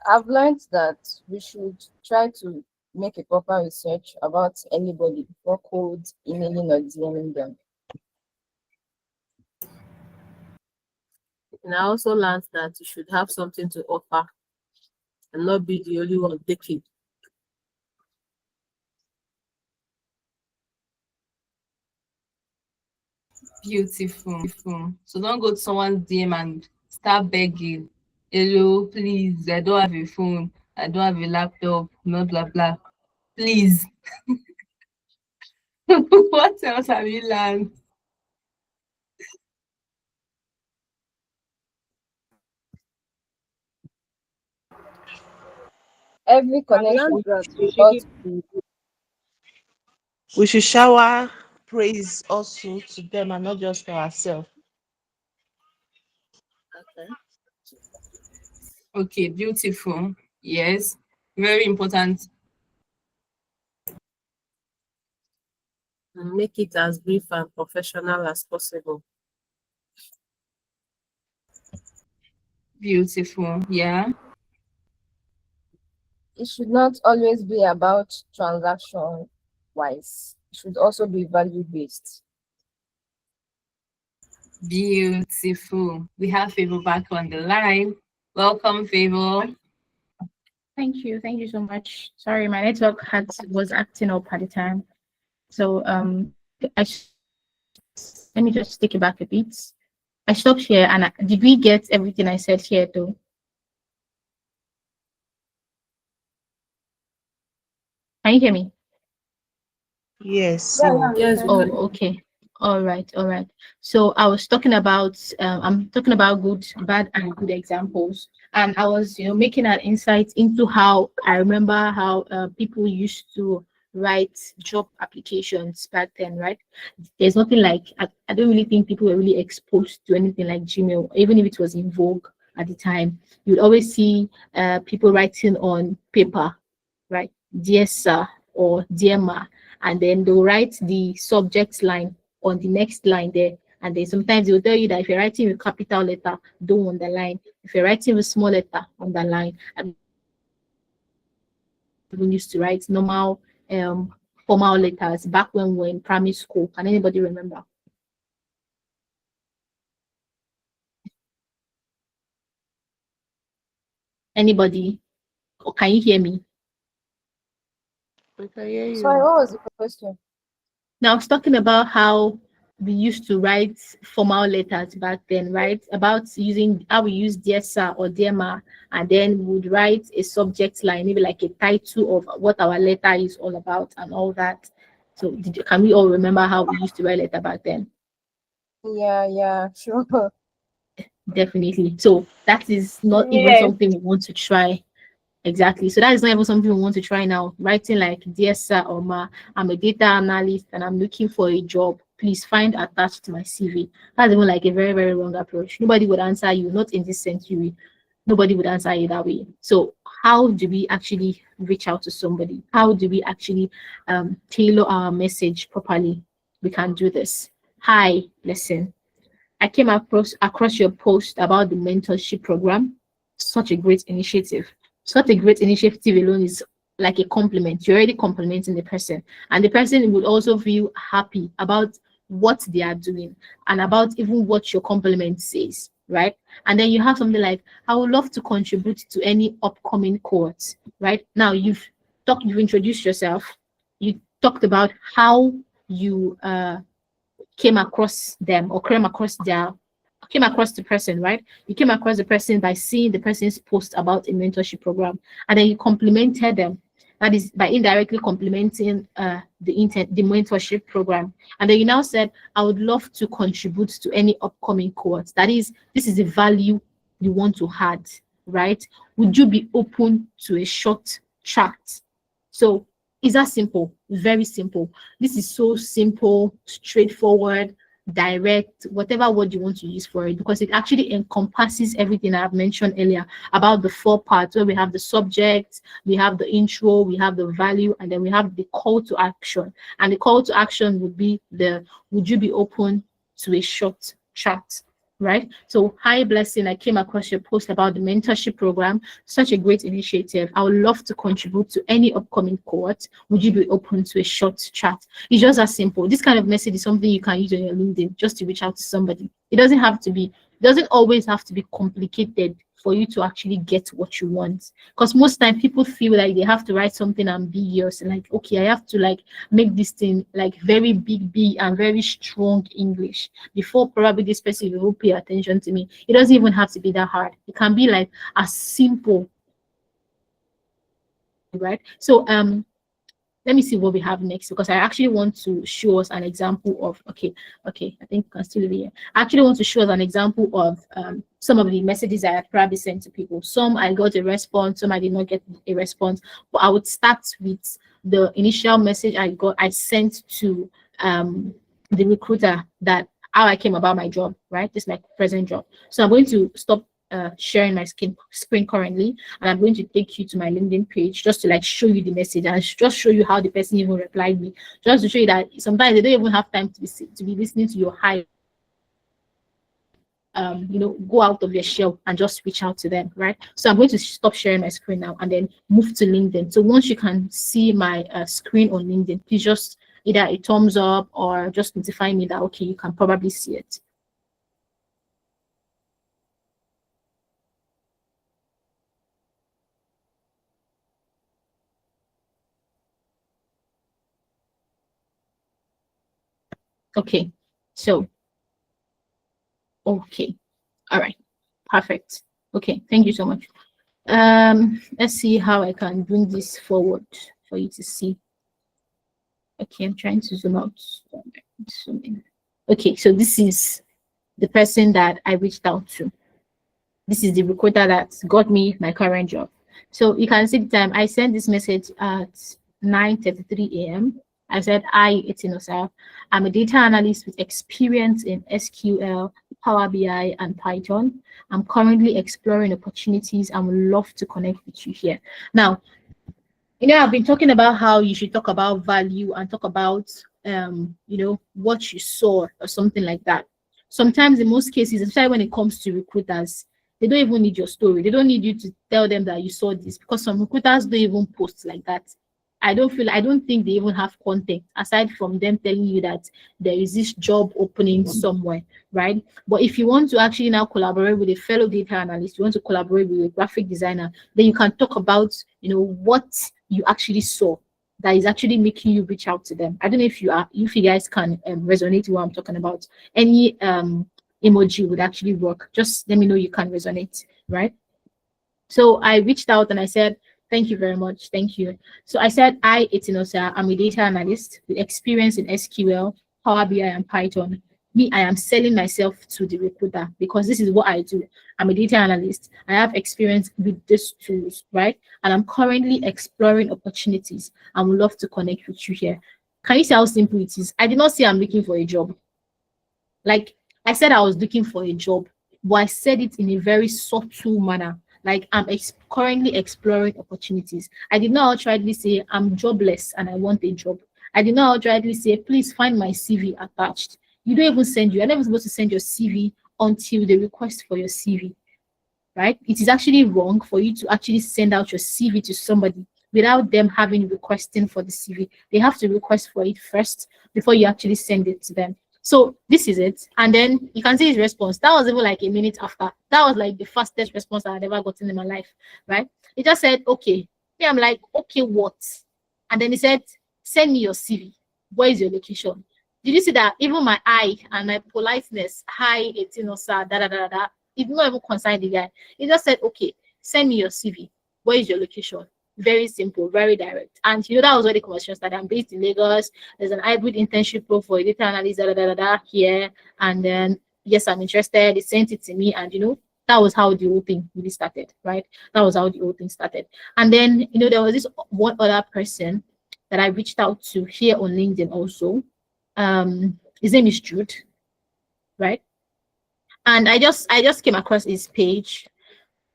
I've learned that we should try to make a proper research about anybody before cold emailing or DMing them. And I also learned that you should have something to offer and not be the only one taking. Beautiful. So don't go to someone's DM and start begging. Hello, please. I don't have a phone. I don't have a laptop. Blah blah blah. Please. What else have you learned? Every I've learned connection that we ought shouldn't. to be We should shower praise also to them and not just to ourselves. Okay. Okay, beautiful. Yes. Very important. And make it as brief and professional as possible. Beautiful. Yeah. it should not always be about transaction wise. It should also be value based. Beautiful. We have Favor back on the line. Welcome, Favor. Thank you. Thank you so much. Sorry, my network was acting up at the time. So let me just take it back a bit. I stopped here and did we get everything I said here though? Can you hear me? Yes. Yeah, yeah, we Yes, we can. can. Oh, okay. All right, all right. So I was talking about I'm talking about good, bad, and good examples, and I was making an insight into how I remember how people used to write job applications back then, right? There's nothing like I don't really think people were really exposed to anything like Gmail, even if it was in vogue at the time. You'd always see people writing on paper, right? Dear sir or dear ma, and then they'll write the subject line on the next line there. And then sometimes they'll tell you that if you're writing with capital letter, don't underline. If you're writing with small letter, underline. And we used to write normal formal letters back when we were in primary school. Can anybody remember? Anybody? Or can you hear me? We can hear Sorry, you. what was the question? Now, I was talking about how we used to write formal letters back then, right? About using how we use dear sir or dear ma, and then we would write a subject line, maybe like a title of what our letter is all about and all that. So, can we all remember how we used to write letter back then? Yeah, yeah, sure. Definitely. So, that is not even Yes. something we want to try. Exactly. So that is not even something we want to try now. Writing like, dear sir or ma, I'm a data analyst and I'm looking for a job. Please find attached to my CV. That's even like a very, very wrong approach. Nobody would answer you, not in this century. Nobody would answer you that way. So how do we actually reach out to somebody? How do we actually tailor our message properly? We can do this. Hi, listen. I came across your post about the mentorship program. Such a great initiative. Such a great initiative alone is like a compliment. You're already complimenting the person, and the person would also feel happy about what they are doing and about even what your compliment says, right? And then you have something like, I would love to contribute to any upcoming cohorts, right? Now you've introduced yourself, you talked about how you came across them or came across the person, right? You came across the person by seeing the person's post about a mentorship program, and then you complimented them. That is by indirectly complimenting the mentorship program. And then you now said, I would love to contribute to any upcoming cohorts. That is, this is the value you want to add, right? Would you be open to a short chat? So it's that simple, very simple. This is so simple, straightforward, direct, whatever word you want to use for it, because it actually encompasses everything I've mentioned earlier about the 4 parts, where we have the subject, we have the intro, we have the value, and then we have the call to action. And the call to action would be would you be open to a short chat? Right? So, hi Blessing, I came across your post about the mentorship program. Such a great initiative. I would love to contribute to any upcoming cohort. Would you be open to a short chat? It's just as simple. This kind of message is something you can use on your LinkedIn just to reach out to somebody. It doesn't always have to be complicated for you to actually get what you want. Because most time people feel like they have to write something ambiguous, like, okay, I have to like make this thing like very big B and very strong English before probably this person will pay attention to me. It doesn't even have to be that hard. It can be like as simple, right? So let me see what we have next, because I actually want to show us an example of, okay, I think I can still be here. I actually want to show us an example of some of the messages I had probably sent to people. Some I got a response, some I did not get a response, but I would start with the initial message I sent to the recruiter, that how I came about my job, right? This is my present job. So I'm going to stop sharing my screen currently, and I'm going to take you to my LinkedIn page just to like show you the message and just show you how the person even replied me, just to show you that sometimes they don't even have time to be listening to your high go out of your shell and just reach out to them, right? So I'm going to stop sharing my screen now and then move to LinkedIn. So once you can see my screen on LinkedIn, please just either a thumbs up or just notify me that, okay, you can probably see it. Okay, so, okay, all right, perfect. Okay, thank you so much. Let's see how I can bring this forward for you to see. Okay, I'm trying to zoom out. Zoom in. Okay, so this is the person that I reached out to. This is the recruiter that got me my current job. So you can see the time I sent this message at 9:33 a.m. I said, hi, it's Inosa. I'm a data analyst with experience in SQL, Power BI, and Python. I'm currently exploring opportunities and would love to connect with you here. Now, I've been talking about how you should talk about value and talk about, what you saw or something like that. Sometimes in most cases, especially when it comes to recruiters, they don't even need your story. They don't need you to tell them that you saw this, because some recruiters don't even post like that. I don't think they even have content aside from them telling you that there is this job opening somewhere, right? But if you want to actually now collaborate with a fellow data analyst, you want to collaborate with a graphic designer, then you can talk about, what you actually saw that is actually making you reach out to them. I don't know if you guys can resonate with what I'm talking about. Any emoji would actually work. Just let me know you can resonate, right? So I reached out and I said, thank you very much. Thank you. So I said, hi, it's Inosa. I'm a data analyst with experience in SQL, Power BI, and Python. Me, I am selling myself to the recruiter because this is what I do. I'm a data analyst. I have experience with these tools, right? And I'm currently exploring opportunities. I would love to connect with you here. Can you see how simple it is? I did not say I'm looking for a job. Like I said, I was looking for a job, but I said it in a very subtle manner. Like I'm currently exploring opportunities. I did not outrightly say I'm jobless and I want a job. I did not outrightly say, please find my CV attached. You don't even you're never supposed to send your CV until they request for your CV, right? It is actually wrong for you to actually send out your CV to somebody without them having requesting for the CV. They have to request for it first before you actually send it to them. So this is it. And then you can see his response. That was even like a minute after. That was like the fastest response I had ever gotten in my life, right? He just said, okay. Yeah, I'm like, okay, what? And then he said, send me your CV. Where is your location? Did you see that even my eye and my politeness, hi, 18 or sir, da da da da, it did not even concern the guy. He just said, okay, send me your CV. Where is your location? Very simple, very direct. And that was where the conversation started. I'm based in Lagos. There's an hybrid internship role for a data analyst, da da da da here. And then, yes, I'm interested. They sent it to me, and that was how the whole thing really started, right? That was how the whole thing started. And then, there was this one other person that I reached out to here on LinkedIn also. His name is Jude, right? And I just came across his page.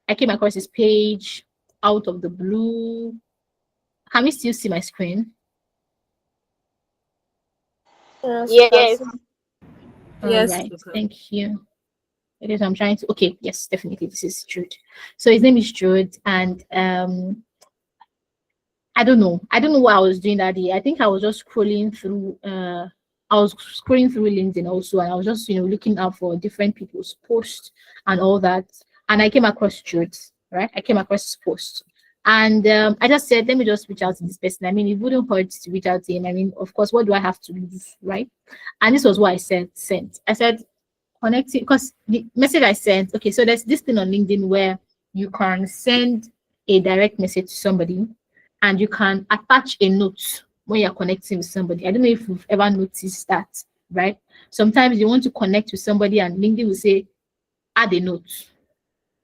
I came across his page out of the blue. Can we still see my screen? Yes. All Yes. right, thank you. It is. I'm trying to. Okay, yes, definitely. This is Jude. So his name is Jude, and I don't know. I don't know what I was doing that day. I think I was just scrolling through. I was scrolling through LinkedIn also, and I was just looking out for different people's posts and all that. And I came across Jude. Right, I came across his post, and I just said, let me just reach out to this person. I mean, it wouldn't hurt to reach out to him. I mean, of course, what do I have to lose, right? And this was what I sent. I said, connecting, because the message I sent, okay, so there's this thing on LinkedIn where you can send a direct message to somebody and you can attach a note when you're connecting with somebody. I don't know if you've ever noticed that, right? Sometimes you want to connect with somebody and LinkedIn will say, add a note,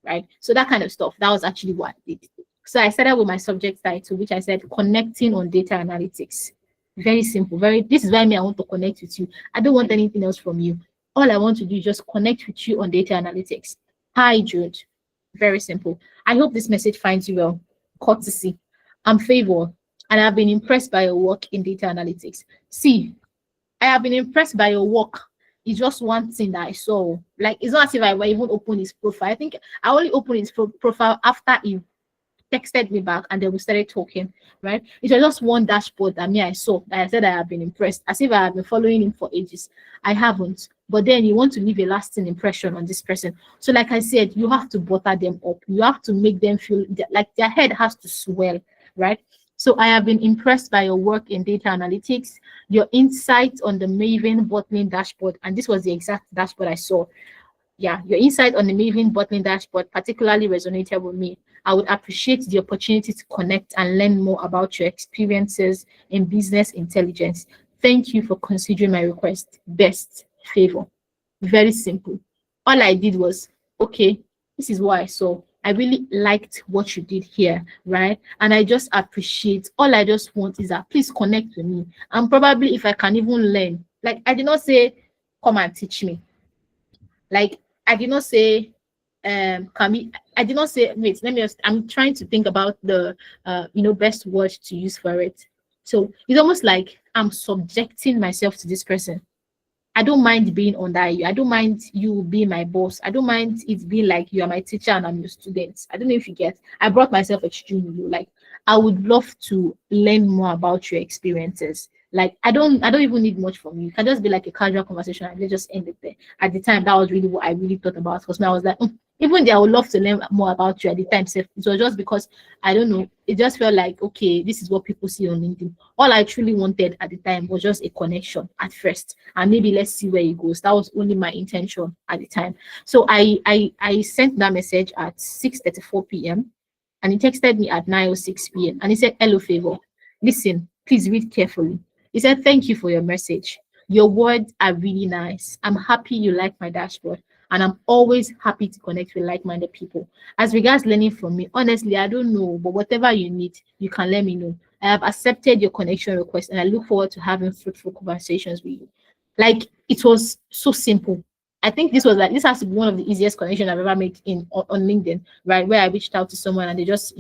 right? So that kind of stuff. That was actually what I did. So I started with my subject title, which I said, connecting on data analytics. Very simple. This is why I want to connect with you. I don't want anything else from you. All I want to do is just connect with you on data analytics. Hi, Jude. Very simple. I hope this message finds you well. Courtesy. I'm Favor, and I've been impressed by your work in data analytics. See, I have been impressed by your work. It's just one thing that I saw. Like, it's not as if I even opened his profile. I think I only opened his profile after he texted me back, and then we started talking, right? It was just one dashboard that I saw that I said I have been impressed, as if I have been following him for ages. I haven't. But then you want to leave a lasting impression on this person. So like I said, you have to butter them up. You have to make them feel like their head has to swell, right? So I have been impressed by your work in data analytics, your insights on the Maven bottling dashboard. And this was the exact dashboard I saw. Yeah, your insight on the Maven bottling dashboard particularly resonated with me. I would appreciate the opportunity to connect and learn more about your experiences in business intelligence. Thank you for considering my request. Best, Favor. Very simple. All I did was, okay, this is what I saw. I really liked what you did here, right? And I just appreciate. All I just want is that please connect with me. And probably if I can even learn, like I did not say, come and teach me. Like I did not say, can we? I did not say. Wait, let me. I'm trying to think about the, best word to use for it. So it's almost like I'm subjecting myself to this person. I don't mind being under you. I don't mind you being my boss. I don't mind it being like you are my teacher and I'm your student. I don't know if you get. I brought myself extremely low. Like I would love to learn more about your experiences. Like I don't even need much from you. It can just be like a casual conversation and let's just end it there. At the time, that was really what I really thought about. Because I was like, even though I would love to learn more about you at the time, it was just because I don't know. It just felt like, okay, this is what people see on LinkedIn. All I truly wanted at the time was just a connection at first, and maybe let's see where it goes. That was only my intention at the time. So I sent that message at 6:34 p.m. and he texted me at 9:06 p.m. and he said, "Hello, Favor. Listen, please read carefully." He said, "Thank you for your message. Your words are really nice. I'm happy you like my dashboard, and I'm always happy to connect with like-minded people. As regards learning from me, honestly, I don't know, but whatever you need, you can let me know. I have accepted your connection request, and I look forward to having fruitful conversations with you." Like it was so simple. I think this has to be one of the easiest connections I've ever made on LinkedIn, right? Where I reached out to someone and they just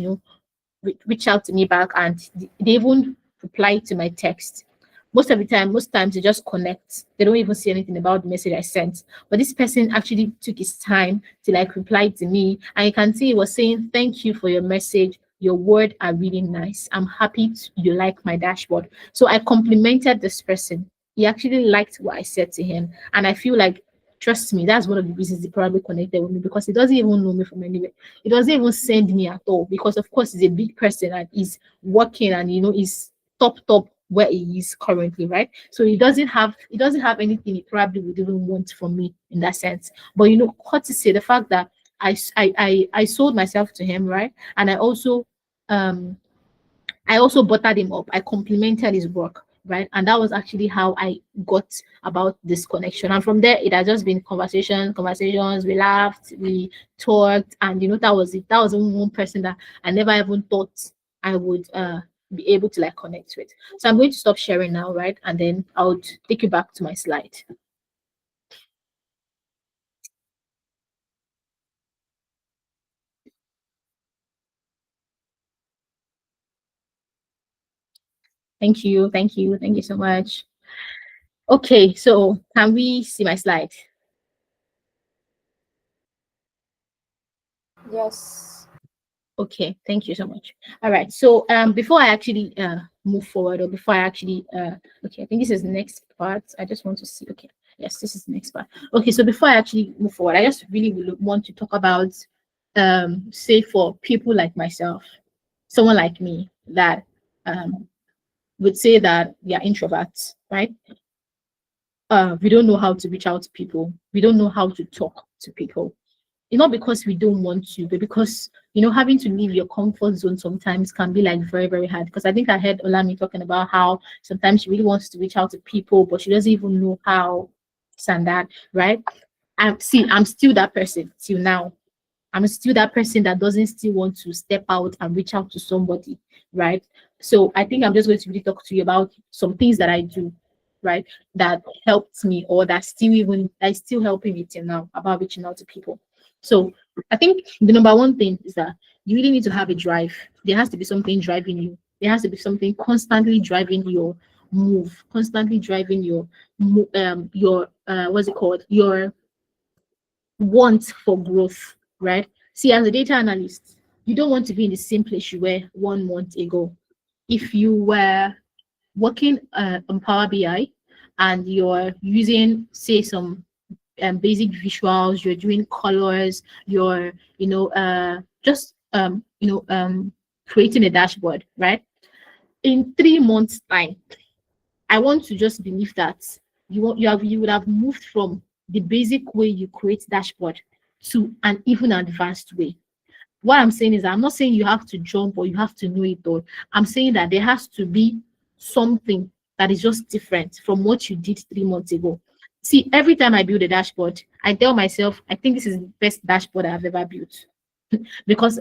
reach out to me back, and they even reply to my text. Most times they just connect. They don't even see anything about the message I sent. But this person actually took his time to like reply to me. And you can see he was saying, "Thank you for your message. your words are really nice. I'm happy you like my dashboard. So I complimented this person. He actually liked what I said to him. And I feel like, trust me, that's one of the reasons he probably connected with me, because he doesn't even know me from anywhere. He doesn't even send me at all, because of course he's a big person and he's working, and he's top where he is currently, right? So he doesn't have anything he probably would even want from me in that sense. But courtesy, the fact that I sold myself to him, right? And I also buttered him up. I complimented his work, right? And that was actually how I got about this connection. And from there, it has just been conversations. We laughed, we talked, and that was it. That was only one person that I never even thought I would be able to like connect with. So I'm going to stop sharing now, right? And then I'll take you back to my slide. Thank you, thank you, thank you so much. Okay, so can we see my slide? Yes. Okay, thank you so much. All right, so before I actually move forward, or before I actually okay, I think this is the next part. I just want to see. Okay, yes, this is the next part. Okay, so before I actually move forward, I just really want to talk about say for people like myself, someone like me that would say that we are introverts, right? We don't know how to reach out to people. We don't know how to talk to people. Not because we don't want to, but because having to leave your comfort zone sometimes can be like very, very hard. Because I think I heard Olami talking about how sometimes she really wants to reach out to people, but she doesn't even know how, this and that, right? I'm still that person till now. I'm still that person that doesn't still want to step out and reach out to somebody, right? So I think I'm just going to really talk to you about some things that I do, right, that helped me, or that's still helping me till now, about reaching out to people. So I think the number one thing is that you really need to have a drive. There has to be something driving you. There has to be something constantly driving your move, constantly driving your what's it called, your want for growth, right? See, as a data analyst, you don't want to be in the same place you were 1 month ago. If you were working on Power BI and you're using, say, some basic visuals, you're doing colors, you're, just, creating a dashboard, right? In 3 months' time, I want to just believe that you would have moved from the basic way you create dashboard to an even advanced way. What I'm saying is, I'm not saying you have to jump or you have to know it all. I'm saying that there has to be something that is just different from what you did 3 months ago. See, every time I build a dashboard, I tell myself, I think this is the best dashboard I've ever built. Because,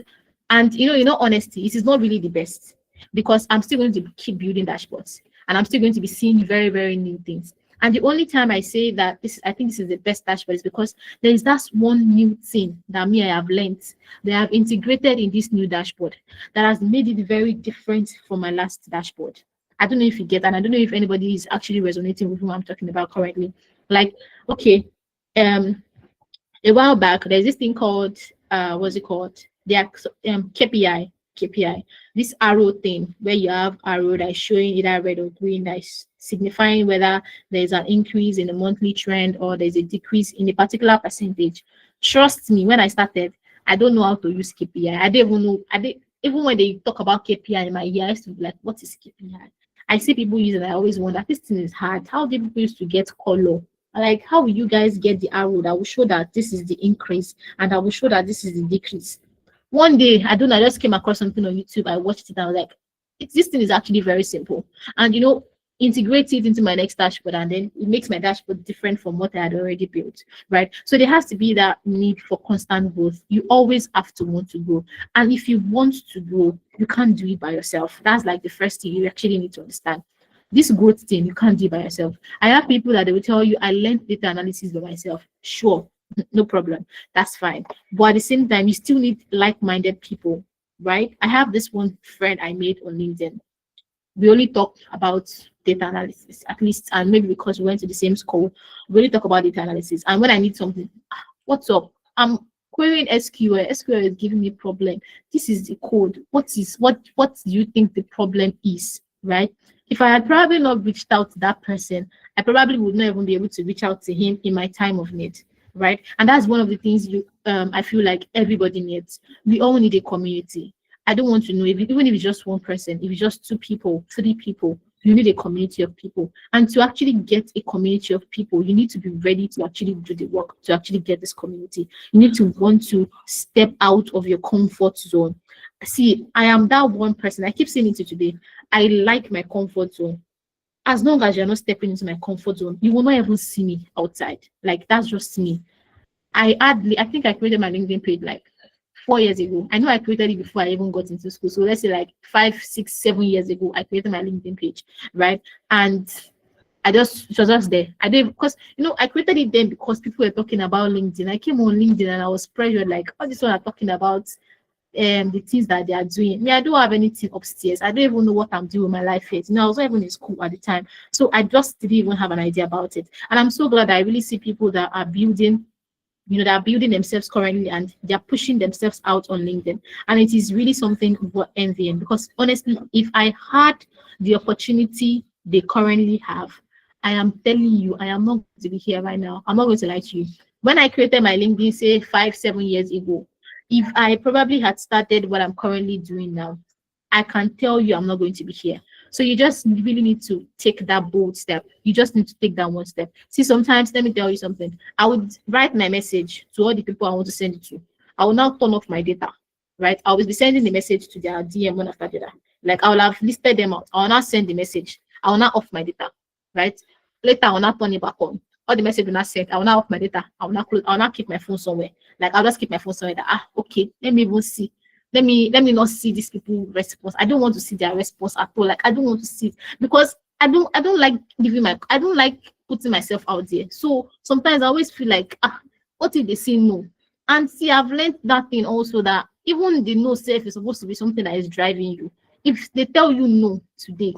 and in all honesty, it is not really the best, because I'm still going to keep building dashboards, and I'm still going to be seeing very, very new things. And the only time I say that I think this is the best dashboard is because there is that one new thing that I have learned, that I have integrated in this new dashboard, that has made it very different from my last dashboard. I don't know if you get, and I don't know if anybody is actually resonating with who I'm talking about currently. Like, okay, a while back, there's this thing called what's it called? The KPI. This arrow thing where you have arrow that is showing either red or green, that is signifying whether there's an increase in the monthly trend or there's a decrease in a particular percentage. Trust me, when I started, I don't know how to use KPI. I didn't even know. Even when they talk about KPI in my ear, I used to be like, what is KPI? I see people use it. I always wonder, this thing is hard. How did people used to get color? Like, how will you guys get the arrow that will show that this is the increase and that will show that this is the decrease? One day, I don't know, I just came across something on YouTube. I watched it and I was like, this thing is actually very simple. And integrate it into my next dashboard, and then it makes my dashboard different from what I had already built, right? So there has to be that need for constant growth. You always have to want to grow. And if you want to grow, you can't do it by yourself. That's like the first thing you actually need to understand. This growth thing, you can't do by yourself. I have people that they will tell you, I learned data analysis by myself. Sure, no problem. That's fine. But at the same time, you still need like-minded people, right? I have this one friend I made on LinkedIn. We only talk about data analysis, at least, and maybe because we went to the same school, we only talk about data analysis. And when I need something, what's up? querying SQL is giving me problem. This is the code. What do you think the problem is, right? If I had probably not reached out to that person, I probably would not even be able to reach out to him in my time of need, right? And that's one of the things I feel like everybody needs. We all need a community. I don't want to know even if it's just one person, if it's just 2 people, 3 people, you need a community of people. And to actually get a community of people, you need to be ready to actually do the work to actually get this community. You need to want to step out of your comfort zone. See, I am that one person. I keep saying it today. I like my comfort zone. As long as you're not stepping into my comfort zone, you will not even see me outside. Like, that's just me. I think I created my LinkedIn page like 4 years ago. I know I created it before I even got into school. So let's say like 5, 6, 7 years ago, I created my LinkedIn page, right? And it was just there. I did because I created it then because people were talking about LinkedIn. I came on LinkedIn and I was pressured, like, all this one are talking about the things that they are doing. Me, I don't have anything upstairs. I don't even know what I'm doing with my life yet. I was not even in school at the time. So I just didn't even have an idea about it. And I'm so glad that I really see people that are building that are building themselves currently and they're pushing themselves out on LinkedIn. And it is really something worth envying because honestly, if I had the opportunity they currently have, I am telling you, I am not going to be here right now. I'm not going to lie to you. When I created my LinkedIn, say 5, 7 years ago, if I probably had started what I'm currently doing now, I can tell you I'm not going to be here. So you just really need to take that bold step. You just need to take that one step. See, sometimes, let me tell you something. I would write my message to all the people I want to send it to. I will now turn off my data, right? I will be sending the message to their DM one after the other. Like, I will have listed them out. I will not send the message. I will not off my data, right? Later, I will not turn it back on. All the message will not send. I will not off my data. I will not close. I will not keep my phone somewhere. Like, I'll just keep my phone somewhere that, okay, let me even see. Let me not see these people response. I don't want to see their response at all. Like, I don't want to see it because I don't like I don't like putting myself out there. So sometimes I always feel like, what if they say no? And see, I've learned that thing also, that even the no self is supposed to be something that is driving you. If they tell you no today,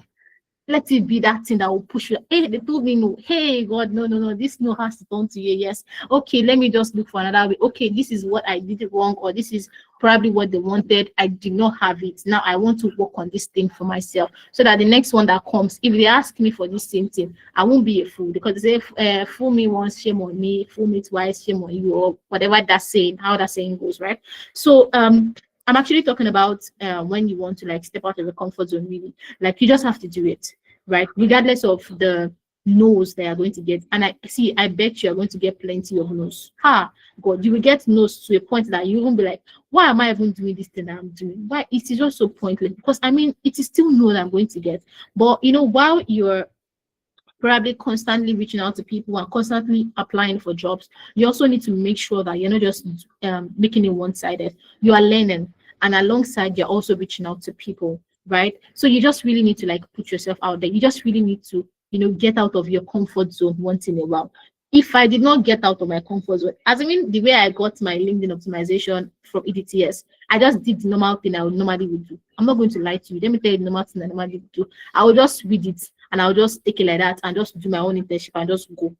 let it be that thing that will push you. Hey, they told me no. Hey, God, no. This no has to turn to you. Yes. Okay, let me just look for another way. Okay, this is what I did wrong, or this is probably what they wanted. I did not have it. Now I want to work on this thing for myself so that the next one that comes, if they ask me for this same thing, I won't be a fool, because they say, fool me once, shame on me. Fool me twice, shame on you, or whatever that saying, how that saying goes, right? So, I'm actually talking about when you want to like step out of the comfort zone, really. Like, you just have to do it, right? Regardless of the no's they are going to get. And I bet you are going to get plenty of no's. God, you will get no's to a point that you won't be like, why am I even doing this thing that I'm doing? Why? It is just so pointless, because I mean, it is still no that I'm going to get. But while you're probably constantly reaching out to people and constantly applying for jobs, you also need to make sure that you're not just making it one-sided. You are learning, and alongside you're also reaching out to people, right? So you just really need to like put yourself out there. You just really need to get out of your comfort zone once in a while. If I did not get out of my comfort zone, as I mean, the way I got my LinkedIn optimization from EDTS, I just did the normal thing I would normally do. I'm not going to lie to you. Let me tell you the normal thing I normally would do. I will just read it and I'll just take it like that and just do my own internship and just go.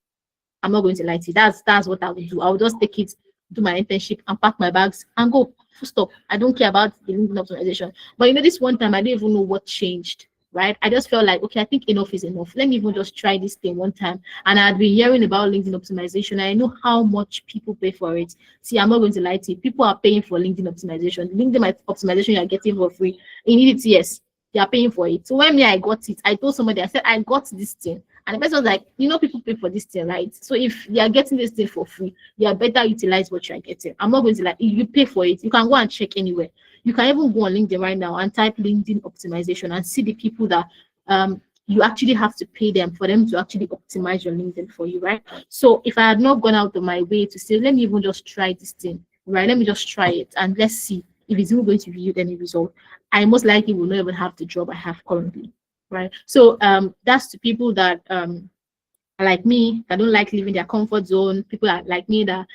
I'm not going to lie to you. That's what I would do. I will just take it, do my internship, and pack my bags and go. Full stop. I don't care about the LinkedIn optimization. But this one time I didn't even know what changed. Right? I just felt like, okay, I think enough is enough. Let me even just try this thing one time. And I'd been hearing about LinkedIn optimization. I know how much people pay for it. See, I'm not going to lie to you. People are paying for LinkedIn optimization. LinkedIn optimization you are getting for free. In EDTS, they are paying for it. So when I got it, I told somebody, I said, I got this thing. And the person was like, people pay for this thing, right? So if you are getting this thing for free, you are better utilize what you are getting. I'm not going to, like, if you pay for it, you can go and check anywhere. You can even go on LinkedIn right now and type LinkedIn optimization and see the people that you actually have to pay them for them to actually optimize your LinkedIn for you, right? So if I had not gone out of my way to say, let me even just try this thing, right? Let me just try it and let's see if it's even going to yield any result, I most likely will not even have the job I have currently, right? So that's to people that like me, that don't like leaving their comfort zone. People are like me that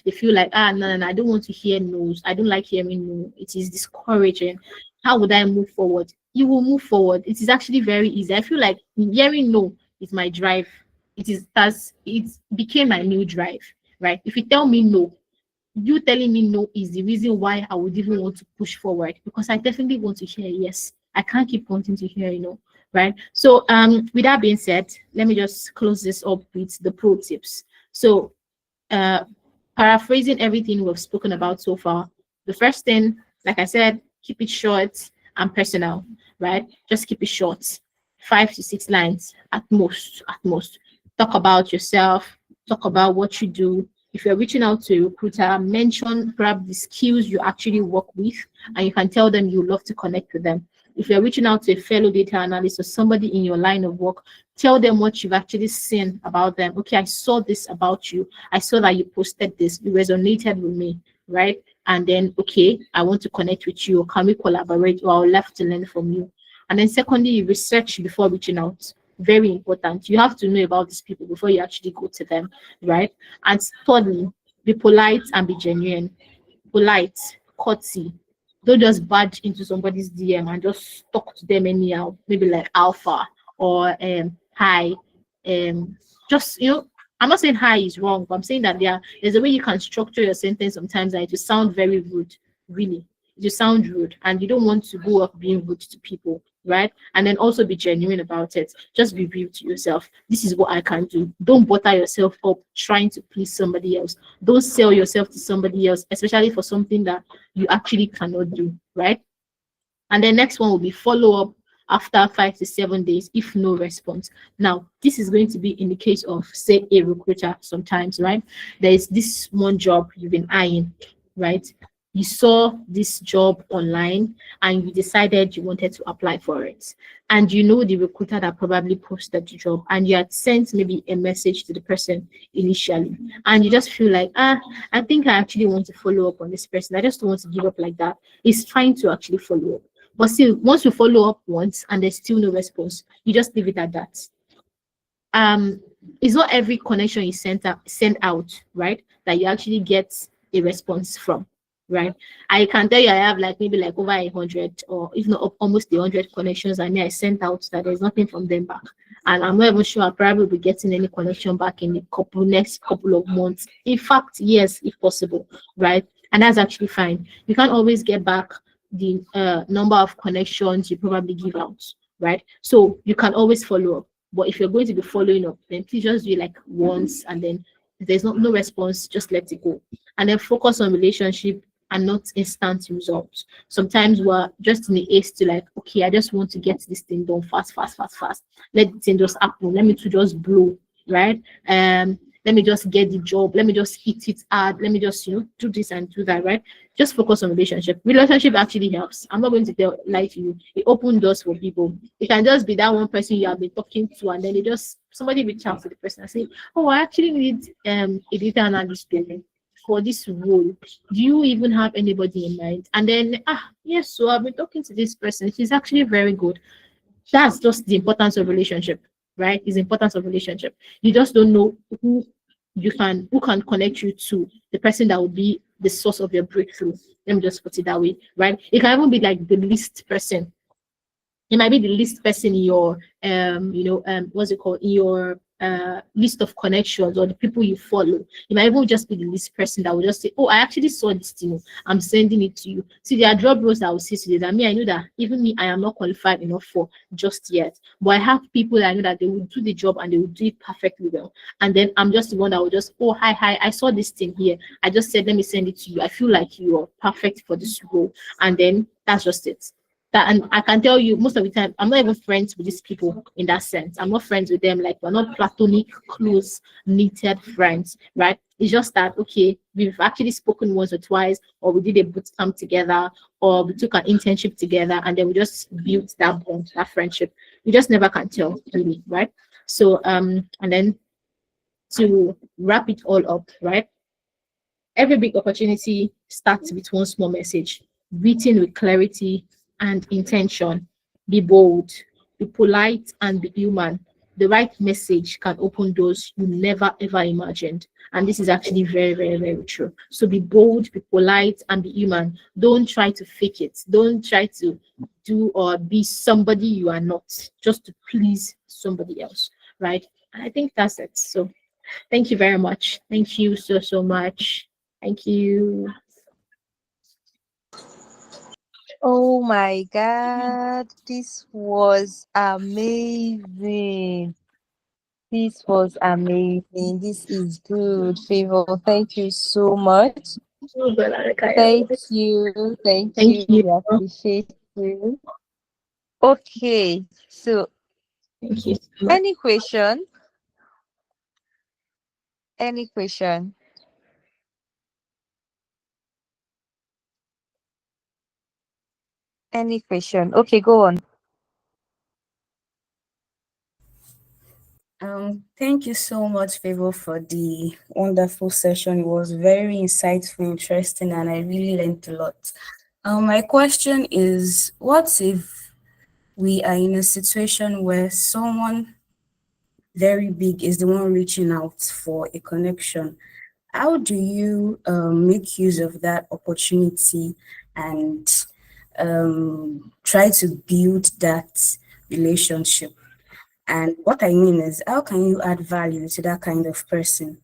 they feel like, no, I don't want to hear no's. I don't like hearing no. It is discouraging. How would I move forward? You will move forward. It is actually very easy. I feel like hearing no is my drive. It became my new drive, right? If you tell me no, you telling me no is the reason why I would even want to push forward, because I definitely want to hear yes. I can't keep wanting to hear, right? So with that being said, let me just close this up with the pro tips. So uh paraphrasing everything we've spoken about so far, the first thing, like I said, keep it short and personal, right? Just keep it short, 5 to 6 lines at most, at most. Talk about yourself, talk about what you do. If you're reaching out to a recruiter, mention perhaps the skills you actually work with, and you can tell them you love to connect with them. If you're reaching out to a fellow data analyst or somebody in your line of work, tell them what you've actually seen about them. Okay, I saw this about you. I saw that you posted this. It resonated with me, right? And then, okay, I want to connect with you. Can we collaborate? Or I would love to learn from you. And then secondly, you research before reaching out. Very important. You have to know about these people before you actually go to them, right? And thirdly, be polite and be genuine. Polite, courtesy. Don't just barge into somebody's DM and just talk to them anyhow. Maybe like alpha or hi. Just I'm not saying hi is wrong, but I'm saying that there's a way you can structure your sentence sometimes and it will sound very rude, really. It will sound rude, and you don't want to go up being rude to people, right? And then also be genuine about it. Just be real to yourself. This is what I can do. Don't butter yourself up trying to please somebody else. Don't sell yourself to somebody else, especially for something that you actually cannot do, right? And the next one will be follow up after 5 to 7 days if no response. Now, this is going to be in the case of, say, a recruiter sometimes, right? There is this one job you've been eyeing, right? You saw this job online and you decided you wanted to apply for it. And you know the recruiter that probably posted the job, and you had sent maybe a message to the person initially. And you just feel like, I think I actually want to follow up on this person. I just don't want to give up like that. It's fine to actually follow up. But still, once you follow up once and there's still no response, you just leave it at that. It's not every connection you send out, right, that you actually get a response from, right? I can tell you I have like maybe like over 100, or if not almost 100 connections, and I sent out that there's nothing from them back. And I'm not even sure I'll probably be getting any connection back in the next couple of months. In fact, yes, if possible, right? And that's actually fine. You can't always get back the number of connections you probably give out, right? So you can always follow up. But if you're going to be following up, then please just do it like once, and then if there's no response, just let it go. And then focus on relationship and not instant results. Sometimes we're just in the haste to like, okay, I just want to get this thing done fast, fast, fast, fast. Let the thing just happen. Let me to just blow, right? Let me just get the job. Let me just hit it hard. Let me just, do this and do that, right? Just focus on relationship. Relationship actually helps. I'm not going to lie to you. It opens doors for people. It can just be that one person you have been talking to, and then somebody reach out to the person and say, oh, I actually need a data analyst for this role. Do you even have anybody in mind? And then, yes, so I've been talking to this person. She's actually very good. That's just the importance of relationship, right? Is the importance of relationship. You just don't know who can connect you to the person that will be the source of your breakthrough. Let me just put it that way, right? It can even be like the least person. It might be the least person in your what's it called, in your list of connections, or the people you follow. It might even just be the least person that will just say, oh, I actually saw this thing, I'm sending it to you. See, there are job roles that I will say today that I know that even me, I am not qualified enough for just yet, but I have people that I know that they will do the job and they will do it perfectly well. And then I'm just the one that will just, oh, hi, I saw this thing here, I just said let me send it to you, I feel like you are perfect for this role. And then that's just it. And I can tell you, most of the time, I'm not even friends with these people in that sense. I'm not friends with them. Like, we're not platonic, close, knitted friends, right? It's just that, okay, we've actually spoken once or twice, or we did a boot camp together, or we took an internship together, and then we just built that bond, that friendship. You just never can tell, really, right? So, and then to wrap it all up, right? Every big opportunity starts with one small message, written with clarity and intention. Be bold, be polite, and be human. The right message can open doors you never ever imagined. And this is actually very, very, very true. So be bold, be polite, and be human. Don't try to fake it. Don't try to do or be somebody you are not, just to please somebody else, right? And I think that's it. So thank you very much. Thank you so, so much. Thank you. Oh my God, this was amazing. This was amazing. This is good. Favor, thank you so much. Thank you. Thank Thank you. you. We appreciate you. Okay, so Thank you so much. any question? Any question? Any question? Okay, go on. Thank you so much, Favor, for the wonderful session. It was very insightful, interesting, and I really learned a lot. My question is, what if we are in a situation where someone very big is the one reaching out for a connection? How do you make use of that opportunity and try to build that relationship? And what I mean is, how can you add value to that kind of person?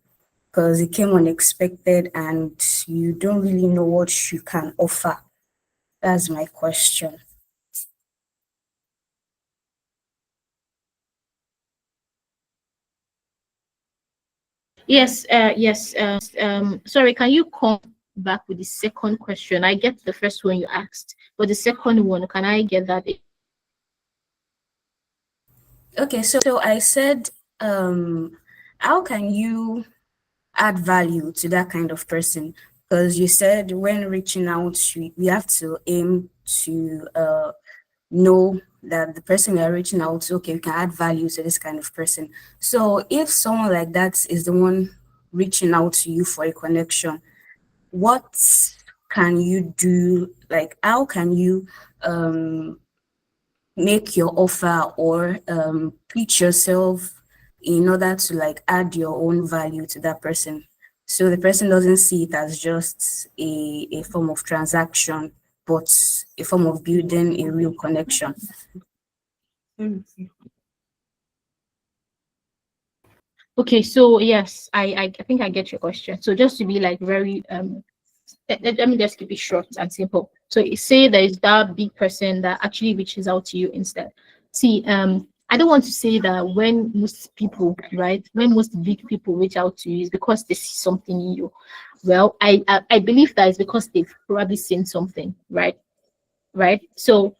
Because it came unexpected and you don't really know what you can offer. That's my question. Yes, yes. Sorry, can you come back with the second question? I get the first one you asked, but the second one, can I get that? Okay, so I said, how can you add value to that kind of person? Because you said when reaching out, we have to aim to know that the person we are reaching out to, okay, we can add value to this kind of person. So if someone like that is the one reaching out to you for a connection, what can you do? Like, how can you make your offer or pitch yourself in order to like add your own value to that person, so the person doesn't see it as just a form of transaction, but a form of building a real connection? Okay, so yes, I think I get your question. So just to be like very let me just keep it short and simple. So say there is that big person that actually reaches out to you instead. See, I don't want to say that when most people, right, when most big people reach out to you is because they see something in you. Well, I believe that is because they've probably seen something, right? Right. So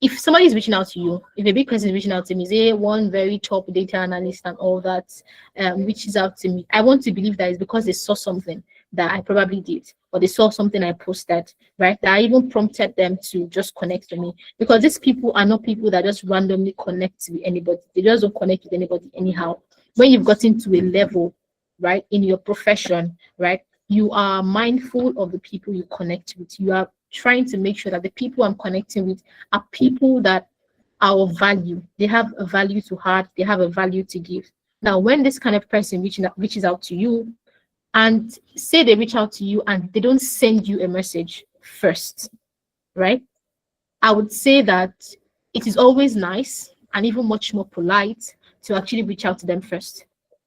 if somebody is reaching out to you, if a big person is reaching out to me, say one very top data analyst and all that reaches out to me, I want to believe that it's because they saw something that I probably did, or they saw something I posted, right? That I even prompted them to just connect to me. Because these people are not people that just randomly connect with anybody. They just don't connect with anybody anyhow. When you've gotten to a level, right, in your profession, right, you are mindful of the people you connect with. You are trying to make sure that the people I'm connecting with are people that are of value. They have a value to add, they have a value to give. Now, when this kind of person reaches out to you, and say they reach out to you and they don't send you a message first, right? I would say that it is always nice and even much more polite to actually reach out to them first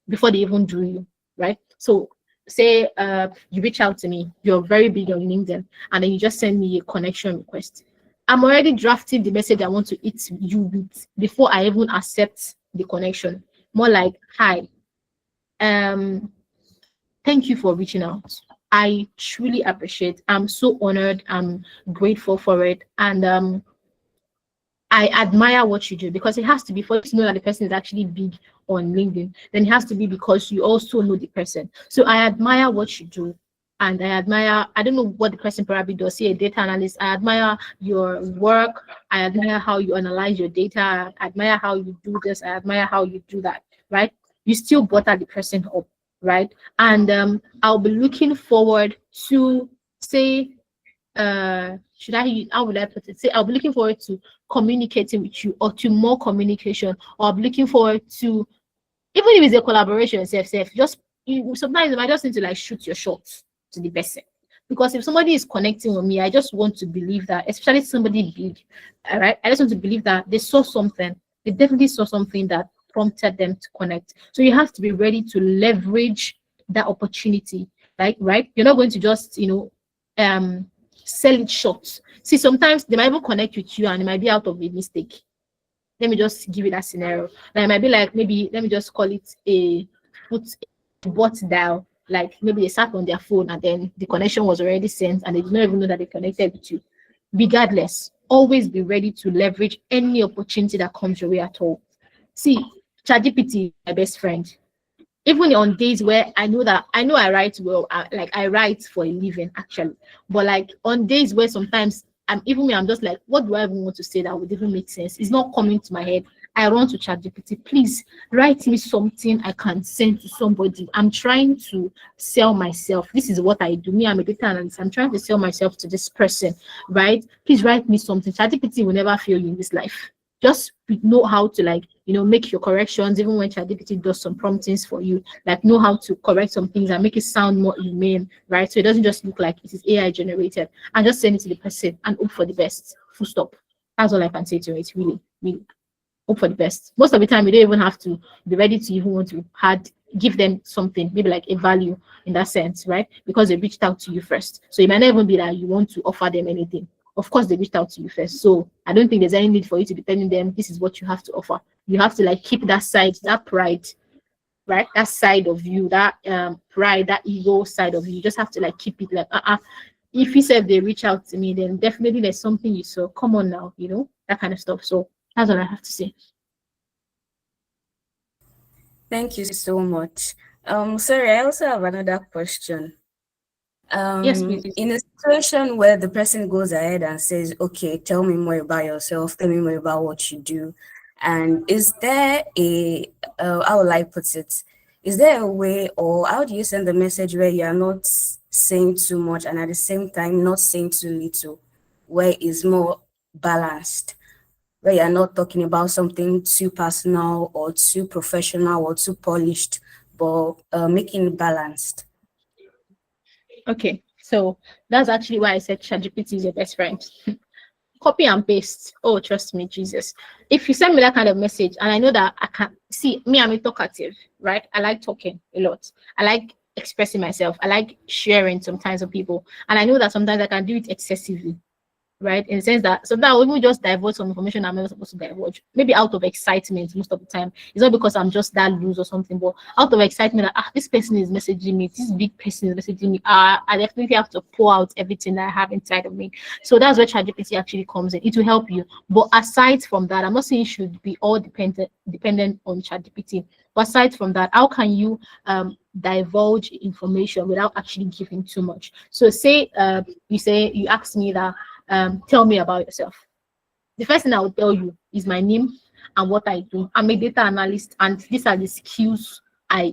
before they even do you, right? So say you reach out to me, you're very big on LinkedIn, and then you just send me a connection request. I'm already drafting the message I want to hit you with before I even accept the connection. More like, hi, um, thank you for reaching out. I truly appreciate. I'm so honored. I'm grateful for it, and I admire what you do, because it has to be for you to know that the person is actually big on LinkedIn. Then it has to be because you also know the person. So I admire what you do. And I admire, I don't know what the person probably does, say a data analyst. I admire your work. I admire how you analyze your data. I admire how you do this. I admire how you do that, right? You still butter the person up, right? And I'll be looking forward to, say, should I how would I put it? Say I'll be looking forward to communicating with you, or to more communication, or I'll be looking forward to, even if it's a collaboration, just you sometimes I just need to like shoot your shots to the person. Because if somebody is connecting with me, I just want to believe that, especially somebody big, all right, I just want to believe that they saw something, they definitely saw something that prompted them to connect. So you have to be ready to leverage that opportunity like, right? You're not going to just, sell it short. See, sometimes they might even connect with you and it might be out of a mistake. Let me just give you that scenario. Like, it might be like, maybe let me just call it a foot bot dial. Like, maybe they sat on their phone and then the connection was already sent and they did not even know that they connected with you. Regardless, always be ready to leverage any opportunity that comes your way at all. See, ChatGPT is my best friend. Even on days where I know I write well, I write for a living actually, but like on days where sometimes I'm just like, what do I even want to say that would even make sense? It's not coming to my head. I run to ChatGPT. Please write me something I can send to somebody. I'm trying to sell myself. This is what I do. Me, I'm a data analyst. I'm trying to sell myself to this person, right? Please write me something. ChatGPT will never fail you in this life. Just know how to make your corrections, even when ChatGPT does some promptings for you, like know how to correct some things and make it sound more humane, right? So it doesn't just look like it is AI generated, and just send it to the person and hope for the best. Full stop. That's all I can say to it. Really, really hope for the best. Most of the time, you don't even have to be ready to even want to give them something, maybe like a value in that sense, right? Because they reached out to you first. So it might not even be that you want to offer them anything. Of course, they reached out to you first. So I don't think there's any need for you to be telling them this is what you have to offer. You have to keep that side, that pride, right? That side of you, that pride, that ego side of you. You just have to keep it if you said they reach out to me, then definitely there's something you saw. Come on now, that kind of stuff. So that's all I have to say. Thank you so much. Sorry, I also have another question. Yes, please. In a situation where the person goes ahead and says, okay, tell me more about yourself, tell me more about what you do. And is there how will I put it? Is there a way, or how do you send the message where you are not saying too much and at the same time not saying too little, where it's more balanced, where you're not talking about something too personal or too professional or too polished, but making it balanced? Okay, so that's actually why I said ChatGPT is your best friend. Copy and paste. Oh, trust me, Jesus. If you send me that kind of message, and I know that I can see me, I'm a talkative, right? I like talking a lot. I like expressing myself. I like sharing sometimes with people, and I know that sometimes I can do it excessively, right? In the sense that sometimes we will just divulge some information I'm not supposed to divulge, maybe out of excitement most of the time. It's not because I'm just that loose or something, but out of excitement that this person is messaging me, this big person is messaging me. I definitely have to pour out everything that I have inside of me. So that's where ChatGPT actually comes in. It will help you. But aside from that, I'm not saying you should be all dependent on ChatGPT. But aside from that, how can you divulge information without actually giving too much? So say you ask me that, tell me about yourself. The first thing I will tell you is my name and what I do. I'm a data analyst, and these are the skills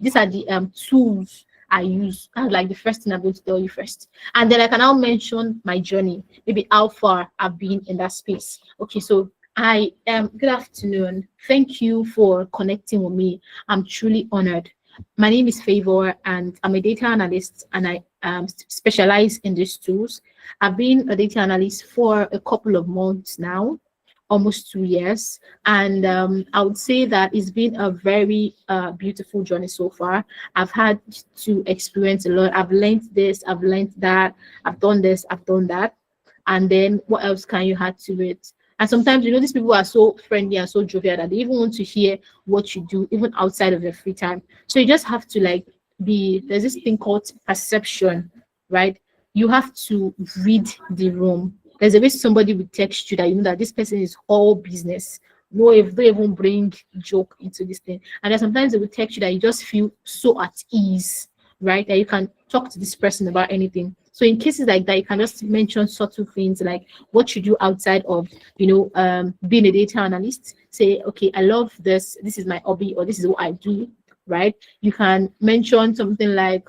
these are the tools I use. That's the first thing I'm going to tell you first. And then I can now mention my journey, maybe how far I've been in that space. Okay, so good afternoon. Thank you for connecting with me. I'm truly honored. My name is Favor, and I'm a data analyst, and I specialize in these tools. I've been a data analyst for a couple of months now, almost 2 years, and I would say that it's been a very beautiful journey so far. I've had to experience a lot. I've learned this, I've learned that, I've done this, I've done that, and then what else can you add to it? And sometimes, these people are so friendly and so jovial that they even want to hear what you do, even outside of your free time. So you just have to there's this thing called perception, right? You have to read the room. There's a way somebody will text you that you know that this person is all business. No, if they even bring joke into this thing. And then sometimes they will text you that you just feel so at ease, right? That you can talk to this person about anything. So in cases like that, you can just mention subtle things like what you do outside of, being a data analyst. Say, okay, I love this. This is my hobby, or this is what I do, right? You can mention something like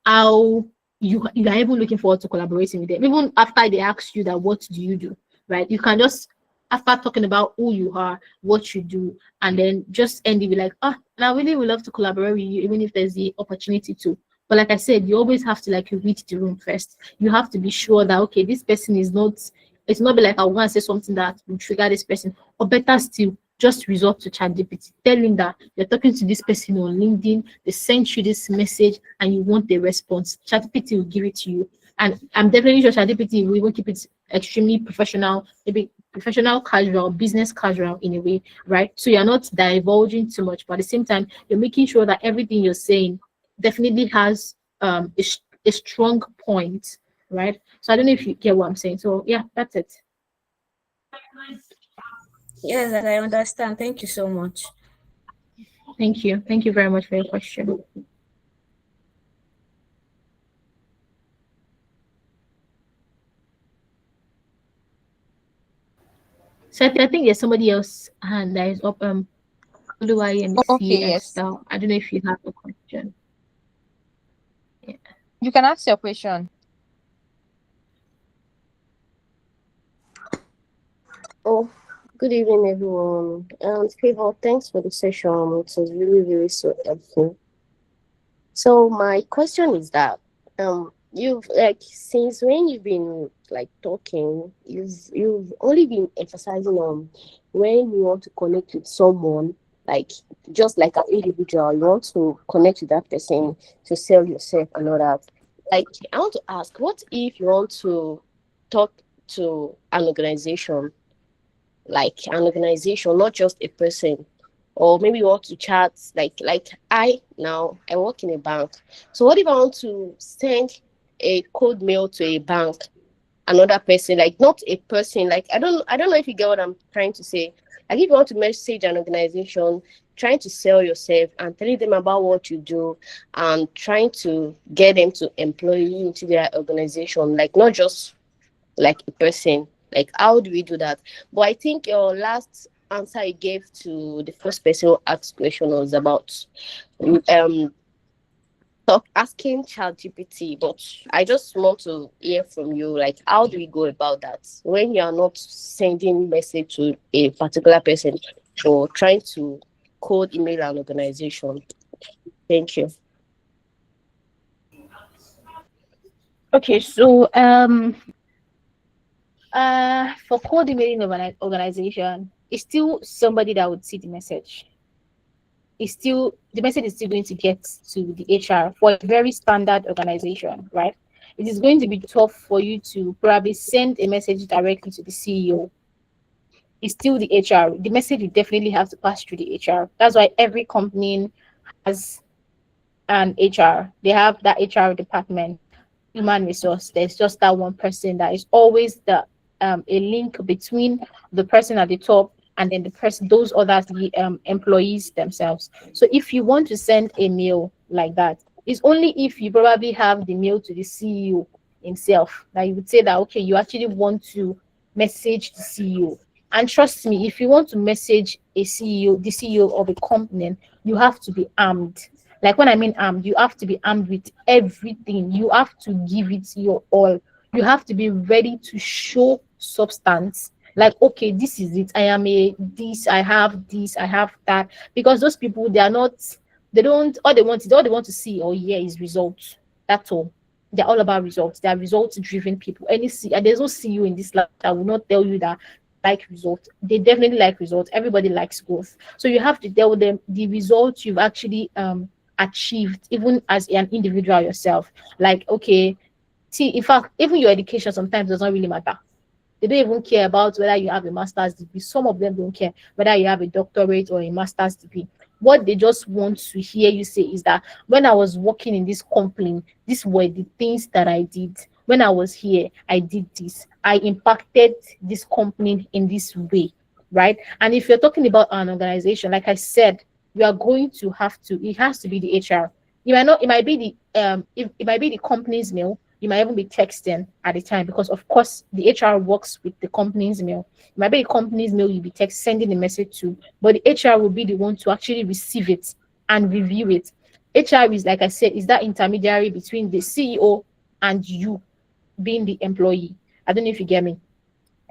how you are even looking forward to collaborating with them, even after they ask you that, what do you do, right? You can just, after talking about who you are, what you do, and then just end it with and I really would love to collaborate with you, even if there's the opportunity to. But like I said, you always have to read the room first. You have to be sure that, okay, this person is not, it's not be like I want to say something that will trigger this person, or better still, just resort to ChatGPT. Tell him that you're talking to this person on LinkedIn, they sent you this message and you want the response. ChatGPT will give it to you. And I'm definitely sure ChatGPT will even keep it extremely professional, maybe professional casual, business casual in a way, right? So you're not divulging too much, but at the same time, you're making sure that everything you're saying definitely has a strong point, right? So I don't know if you get what I'm saying. So yeah, that's it. Yes, I understand. Thank you so much. Thank you. Thank you very much for your question. So I think there's somebody else hand that is up. Okay, Oluwaye yes. Estelle. I don't know if you have a question. Yeah. You can ask your question. Oh, good evening, everyone. Favor, thanks for the session. It was really, really so helpful. So my question is that you've like since when you've been like talking, you've only been emphasizing on when you want to connect with someone, like just like an individual, you want to connect with that person to sell yourself and all that. Like I want to ask, what if you want to talk to an organization, like an organization, not just a person, or maybe you want to chat like I now I work in a bank. So what if I want to send a code mail to a bank, another person, like not a person, like I don't know if you get what I'm trying to say. Like if you want to message an organization, trying to sell yourself and telling them about what you do and trying to get them to employ you into their organization, like not just like a person. Like how do we do that? But I think your last answer you gave to the first person who asked question was about um asking ChatGPT. But I just want to hear from you, like how do we go about that when you are not sending message to a particular person or trying to code email an organization? Thank you. Okay, so for coordinating of an organization, it's still somebody that would see the message. It's still the message is still going to get to the HR for a very standard organization, right? It is going to be tough for you to probably send a message directly to the CEO. It's still the HR. The message you definitely have to pass through the HR. That's why every company has an HR. They have that HR department, human resource. There's just that one person that is always the a link between the person at the top and then the person, those others, the employees themselves. So if you want to send a mail like that, it's only if you probably have the mail to the CEO himself that you would say that okay, you actually want to message the CEO. And trust me, if you want to message a CEO, the CEO of a company, you have to be armed. Like when I mean armed, you have to be armed with everything. You have to give it your all. You have to be ready to show substance. Like, okay, this is it. I am a this, I have that. Because those people, they are not, they don't, all they want to see or hear is results. That's all. They're all about results. They are results driven people. And there's no CEO in this life that will not tell you that like results. They definitely like results. Everybody likes growth. So you have to tell them the results you've actually achieved, even as an individual yourself. Like, okay, see, in fact, even your education sometimes does not really matter. They don't even care about whether you have a master's degree. Some of them don't care whether you have a doctorate or a master's degree. What they just want to hear you say is that when I was working in this company, these were the things that I did. When I was here, I did this. I impacted this company in this way, right? And if you're talking about an organization, like I said, you are going to have to, it has to be the HR. It might be it might be the company's mail. You might even be texting at the time because of course the HR works with the company's mail. It might be the company's mail you'll be sending the message to, but the HR will be the one to actually receive it and review it. HR is, like I said, is that intermediary between the CEO and you being the employee. I don't know if you get me.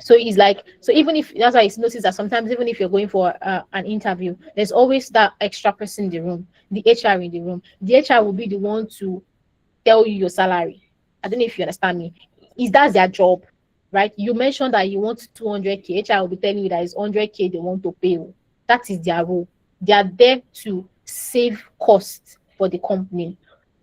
So it's like, so even if that's why it's noticed that sometimes even if you're going for an interview, there's always that extra person in the room, the HR in the room. The HR will be the one to tell you your salary. I don't know if you understand me. Is that their job, right? You mentioned that you want 200k. HR will be telling you that it's 100k they want to pay you. That is their role. They are there to save costs for the company.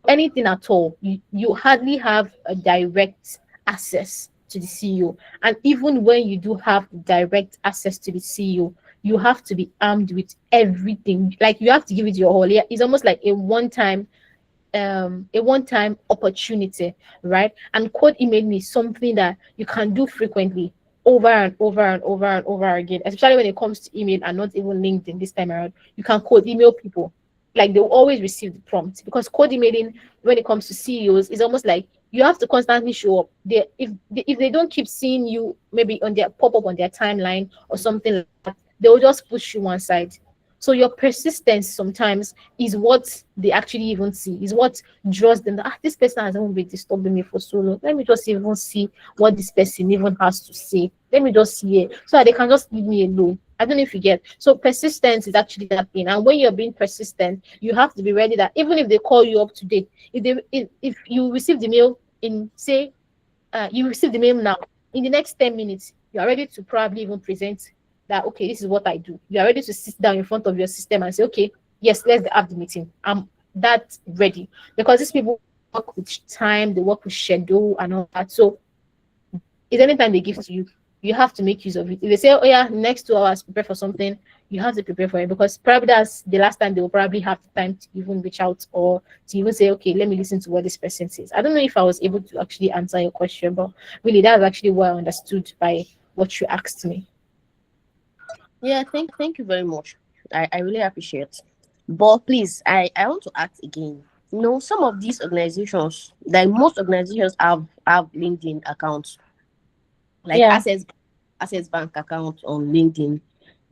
Anything at all, you hardly have a direct access to the CEO. And even when you do have direct access to the CEO, you have to be armed with everything. Like you have to give it your all. Yeah, it's almost like a one-time opportunity, right? And cold emailing is something that you can do frequently, over and over and over and over again, especially when it comes to email and not even LinkedIn this time around. You can cold email people, like they'll always receive the prompt, because cold emailing, when it comes to CEOs, is almost like you have to constantly show up. If they don't keep seeing you, maybe on their pop up on their timeline or something like that, they'll just push you one side. So your persistence sometimes is what they actually even see, is what draws them. This person has even been disturbing me for so long. Let me just even see what this person even has to say. Let me just see it so that they can just leave me alone. I don't know if you get. So persistence is actually that thing. And when you're being persistent, you have to be ready that even if they call you up today, if you receive the mail in, say, you receive the mail now, in the next 10 minutes you are ready to probably even present that, okay, this is what I do. You are ready to sit down in front of your system and say, okay, yes, let's have the meeting. I'm that ready, because these people work with time, they work with schedule and all that. So it's anytime they give to you, you have to make use of it. If they say, oh yeah, next 2 hours prepare for something, you have to prepare for it, because probably that's the last time they will probably have the time to even reach out or to even say, okay, let me listen to what this person says. I don't know if I was able to actually answer your question, but really that's actually what I understood by what you asked me. Yeah, thank you very much. I really appreciate. But please, I want to ask again. Some of these organizations, like most organizations, have LinkedIn accounts, like Yeah. Access Bank account on LinkedIn.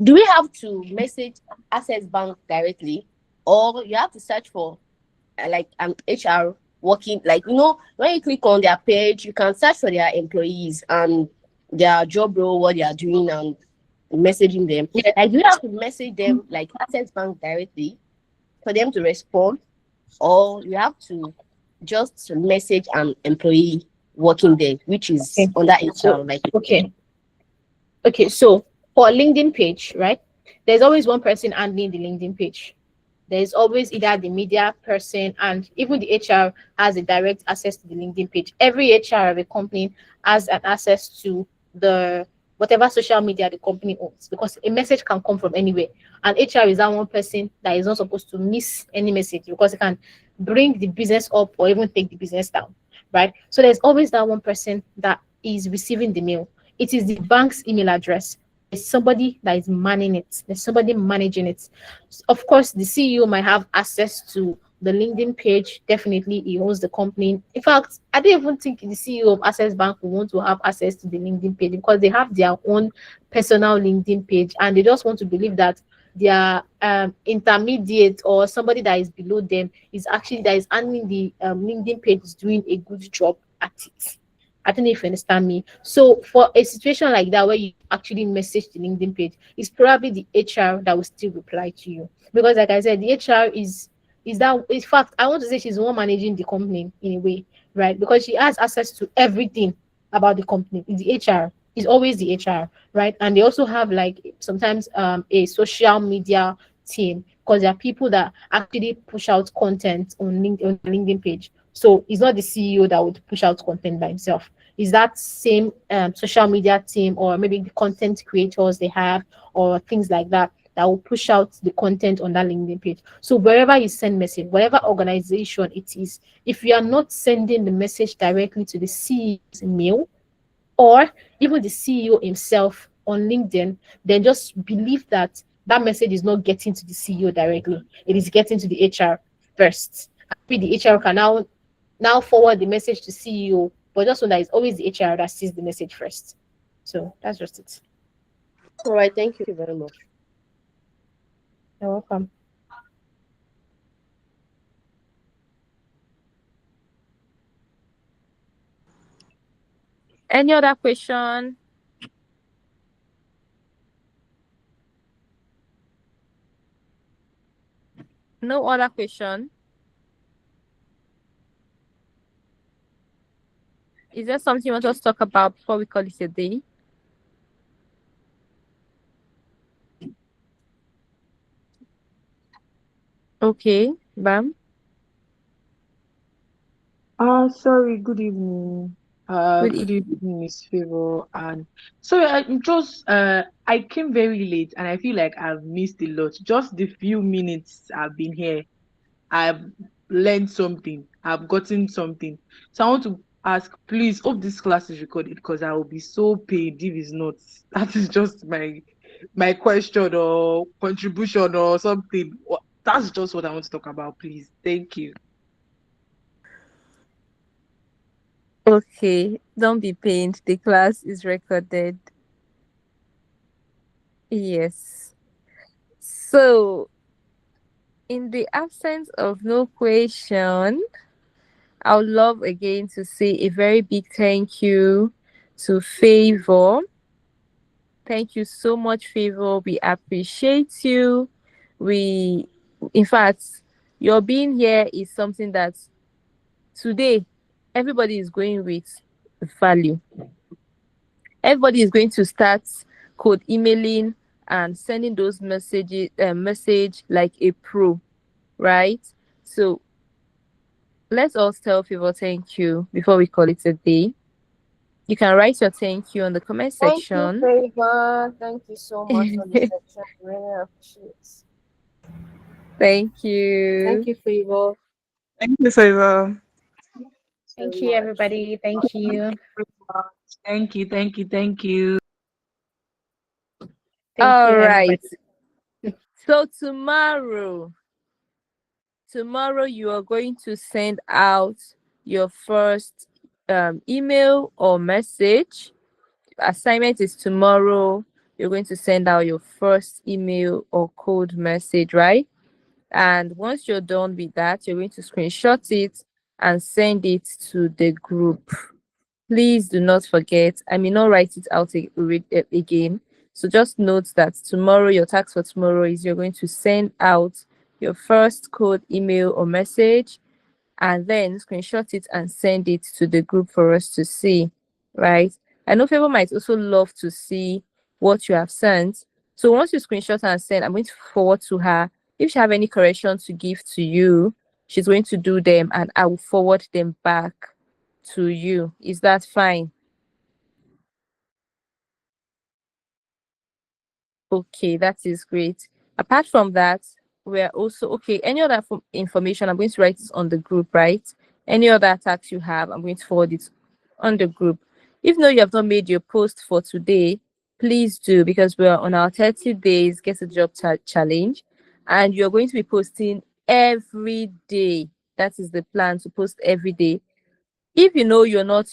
Do we have to message Access Bank directly, or you have to search for like an HR working, like when you click on their page, you can search for their employees and their job role, what they are doing, and messaging them. Yeah. Like, do you have to message them like Access Bank directly for them to respond, or you have to just message an employee working there, which is Okay. under So HR, like. okay. Okay. So for a LinkedIn page, right? There's always one person handling the LinkedIn page. There's always either the media person, and even the HR has a direct access to the LinkedIn page. Every HR of a company has an access to the whatever social media the company owns, because a message can come from anywhere. And HR is that one person that is not supposed to miss any message, because it can bring the business up or even take the business down, right? So there's always that one person that is receiving the mail. It is the bank's email address. There's somebody that is manning it. There's somebody managing it. Of course, the CEO might have access to the LinkedIn page. Definitely, he owns the company. In fact, I don't even think the CEO of Access Bank will want to have access to the LinkedIn page, because they have their own personal LinkedIn page, and they just want to believe that their intermediate or somebody that is below them is actually that is handling the LinkedIn page is doing a good job at it. I don't know if you understand me. So for a situation like that where you actually message the LinkedIn page, it's probably the HR that will still reply to you. Because like I said, the HR is that, in fact, I want to say she's the one managing the company in a way, right? Because she has access to everything about the company. It's the HR. It's always the HR, right? And they also have like sometimes a social media team, because there are people that actually push out content on the LinkedIn page. So it's not the CEO that would push out content by himself. Is that same social media team, or maybe the content creators they have, or things like that, that will push out the content on that LinkedIn page. So wherever you send message, whatever organization it is, if you are not sending the message directly to the CEO's mail, or even the CEO himself on LinkedIn, then just believe that that message is not getting to the CEO directly. It is getting to the HR first. Maybe the HR can now forward the message to CEO, but just know that it's always the HR that sees the message first. So that's just it. All right, thank you very much. You're welcome. Any other question? No other question. Is there something you want us to talk about before we call it a day? Okay, Bam. Sorry, good evening. Good Good evening. evening, Miss Favor. And sorry, I came very late and I feel like I've missed a lot. Just the few minutes I've been here, I've learned something, I've gotten something. So I want to ask, please, hope this class is recorded because I will be so paid if it's not. That is just my question or contribution or something. That's just what I want to talk about, please. Thank you. Okay, don't be pained. The class is recorded. Yes. So, in the absence of no question, I would love again to say a very big thank you to Favor. Thank you so much, Favor. We appreciate you. We, in fact, your being here is something that today everybody is going with value. Everybody is going to start code emailing and sending those message like a pro, right? So let's all tell people thank you before we call it a day. You can write your thank you on the comment Thank you, section. Favor. Thank you so much for the section. Really appreciate. Thank Thank you. you, Favor. Thank you, Favor. Thank Very you, much. everybody. Thank you. Thank you, thank you, thank you. Thank you, All everybody. right. So tomorrow you are going to send out your first email or message. Assignment is tomorrow. You're going to send out your first email or code message, right? And once you're done with that, you're going to screenshot it and send it to the group. Please do not forget. I may not write it out again. So just note that tomorrow, your task for tomorrow is you're going to send out your first code email or message and then screenshot it and send it to the group for us to see, right? I know people might also love to see what you have sent. So once you screenshot and send, I'm going to forward to her. If she have any corrections to give to you, she's going to do them and I will forward them back to you. Is that fine? Okay, that is great. Apart from that, we're also okay. Any other information, I'm going to write it on the group, right? Any other attacks you have, I'm going to forward it on the group. If no, you have not made your post for today, please do because we're on our 30 days get a job challenge, and you're going to be posting every day. That is the plan to post every day. If you know you're not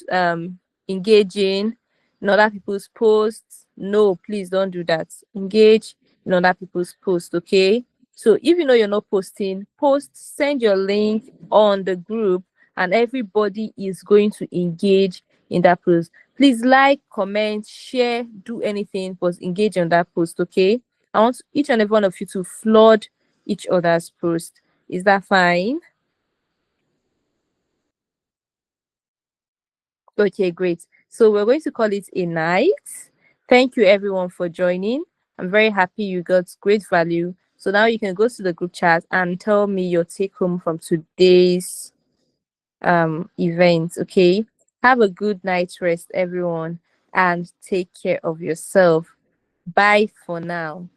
engaging in other people's posts, no, please don't do that. Engage in other people's posts, okay? So if you know you're not posting, post, send your link on the group, and everybody is going to engage in that post. Please like, comment, share, do anything, but engage on that post, okay? I want each and every one of you to flood each other's post. Is that fine? Okay, great. So we're going to call it a night. Thank you everyone for joining. I'm very happy you got great value. So now you can go to the group chat and tell me your take home from today's event. Okay. Have a good night's rest, everyone, and take care of yourself. Bye for now.